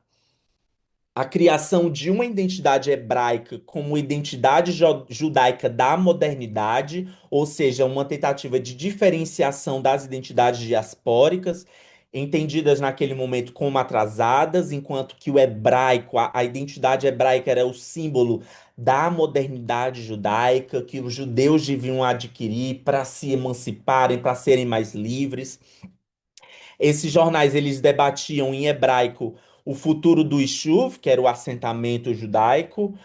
a criação de uma identidade hebraica como identidade judaica da modernidade, ou seja, uma tentativa de diferenciação das identidades diaspóricas, entendidas naquele momento como atrasadas, enquanto que o hebraico, a identidade hebraica era o símbolo da modernidade judaica, que os judeus deviam adquirir para se emanciparem, para serem mais livres. Esses jornais eles debatiam em hebraico o futuro do Ishuv, que era o assentamento judaico,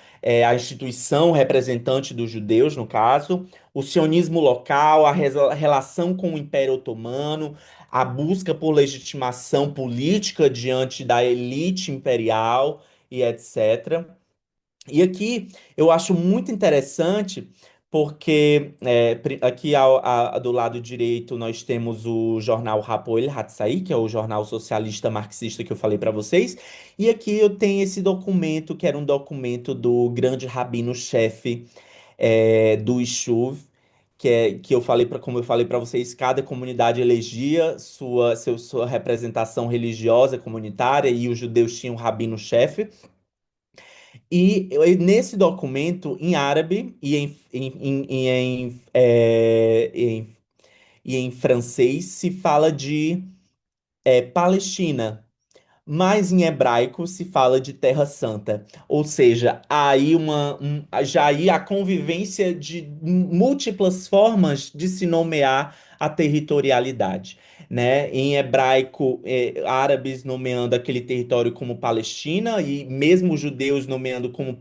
a instituição representante dos judeus, no caso, o sionismo local, a relação com o Império Otomano, a busca por legitimação política diante da elite imperial e etc. E aqui eu acho muito interessante porque aqui do lado direito nós temos o jornal Hapoel Hatzair, que é o jornal socialista marxista que eu falei para vocês, e aqui eu tenho esse documento que era um documento do grande rabino-chefe do Ishuv, que eu falei para como eu falei para vocês, cada comunidade elegia sua representação religiosa comunitária e os judeus tinham um rabino-chefe. Nesse documento, em árabe e em francês, se fala de Palestina. Mas em hebraico se fala de Terra Santa, ou seja, há aí já aí a convivência de múltiplas formas de se nomear a territorialidade, né? Em hebraico, árabes nomeando aquele território como Palestina e mesmo os judeus nomeando como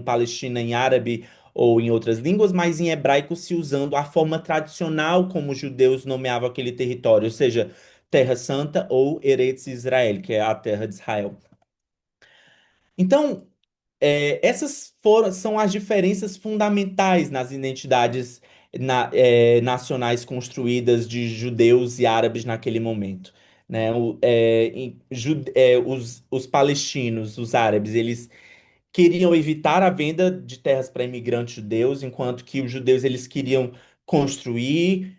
Palestina em árabe ou em outras línguas, mas em hebraico se usando a forma tradicional como os judeus nomeavam aquele território, ou seja, Terra Santa ou Eretz Israel, que é a terra de Israel. Então, são as diferenças fundamentais nas identidades nacionais construídas de judeus e árabes naquele momento. Né? Os palestinos, os árabes, eles queriam evitar a venda de terras para imigrantes judeus, enquanto que os judeus eles queriam construir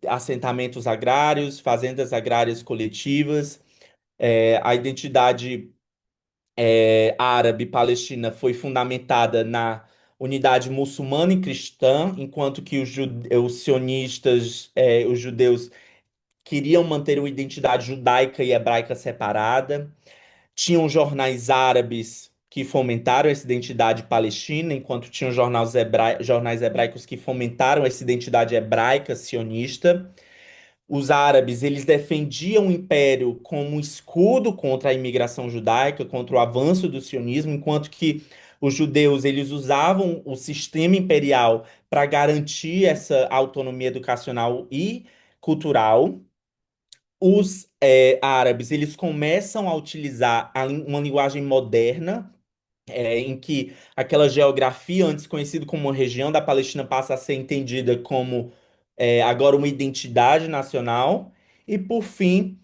assentamentos agrários, fazendas agrárias coletivas. A identidade árabe palestina foi fundamentada na unidade muçulmana e cristã, enquanto que os sionistas, os judeus, queriam manter uma identidade judaica e hebraica separada. Tinham jornais árabes que fomentaram essa identidade palestina, enquanto tinham jornais hebraicos que fomentaram essa identidade hebraica sionista. Os árabes, eles defendiam o império como um escudo contra a imigração judaica, contra o avanço do sionismo, enquanto que os judeus, eles usavam o sistema imperial para garantir essa autonomia educacional e cultural. Os árabes, eles começam a utilizar uma linguagem moderna, em que aquela geografia antes conhecida como uma região da Palestina passa a ser entendida como agora uma identidade nacional, e por fim,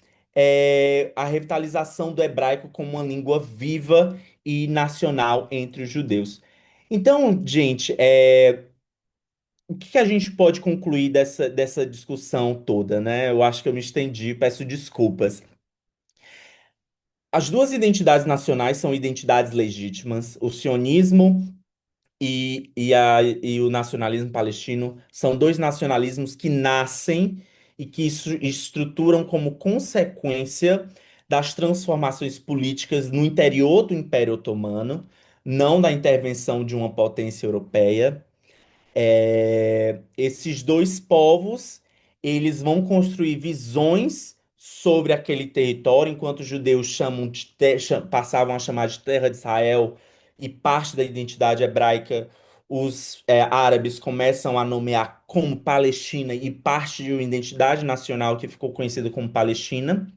a revitalização do hebraico como uma língua viva e nacional entre os judeus. Então, gente, o que que a gente pode concluir dessa discussão toda, né? Eu acho que eu me estendi, peço desculpas. As duas identidades nacionais são identidades legítimas. O sionismo e o nacionalismo palestino são dois nacionalismos que nascem e que estruturam como consequência das transformações políticas no interior do Império Otomano, não da intervenção de uma potência europeia. Esses dois povos, eles vão construir visões sobre aquele território, enquanto os judeus passavam a chamar de Terra de Israel e parte da identidade hebraica, os árabes começam a nomear como Palestina e parte de uma identidade nacional que ficou conhecida como Palestina.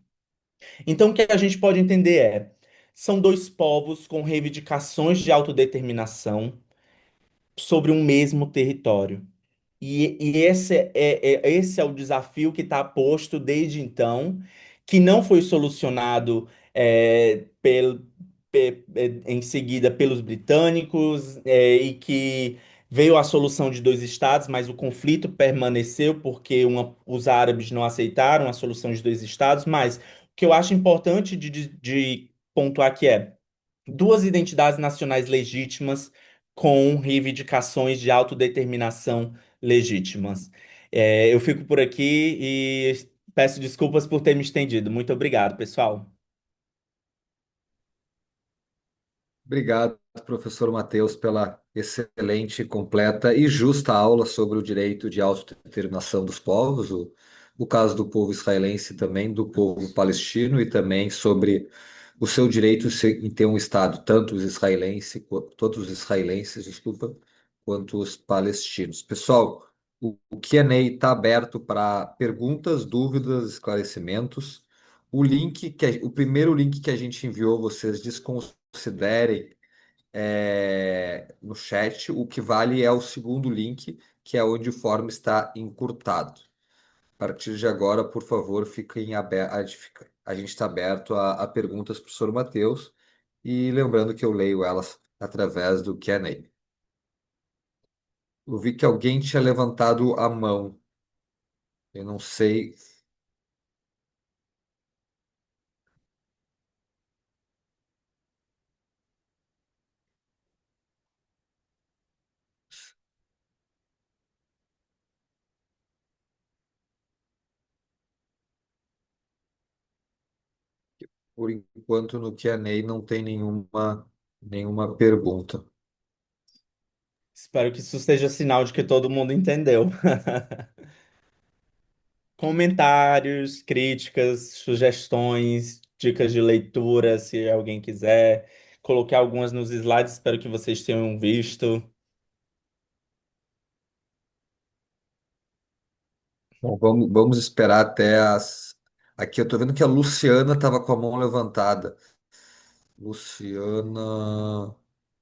Então, o que a gente pode entender são dois povos com reivindicações de autodeterminação sobre um mesmo território. E esse é o desafio que está posto desde então, que não foi solucionado em seguida pelos britânicos, e que veio a solução de dois estados, mas o conflito permaneceu porque os árabes não aceitaram a solução de dois estados. Mas o que eu acho importante de pontuar aqui duas identidades nacionais legítimas com reivindicações de autodeterminação legítimas. Eu fico por aqui e peço desculpas por ter me estendido. Muito obrigado, pessoal. Obrigado, professor Matheus, pela excelente, completa e justa aula sobre o direito de autodeterminação dos povos, o caso do povo israelense também, do povo palestino e também sobre o seu direito em ter um Estado, tanto os israelenses, todos os israelenses, desculpa, quanto os palestinos. Pessoal, o Q&A está aberto para perguntas, dúvidas, esclarecimentos. O primeiro link que a gente enviou, vocês desconsiderem no chat. O que vale é o segundo link, que é onde o fórum está encurtado. A partir de agora, por favor, fiquem abertos. A gente está aberto a perguntas para o professor Matheus. E lembrando que eu leio elas através do Q&A. Eu vi que alguém tinha levantado a mão. Eu não sei. Por enquanto, no Q&A não tem nenhuma pergunta. Espero que isso seja sinal de que todo mundo entendeu. Comentários, críticas, sugestões, dicas de leitura, se alguém quiser. Coloquei algumas nos slides, espero que vocês tenham visto. Bom, vamos esperar até as. Aqui eu tô vendo que a Luciana estava com a mão levantada. Luciana.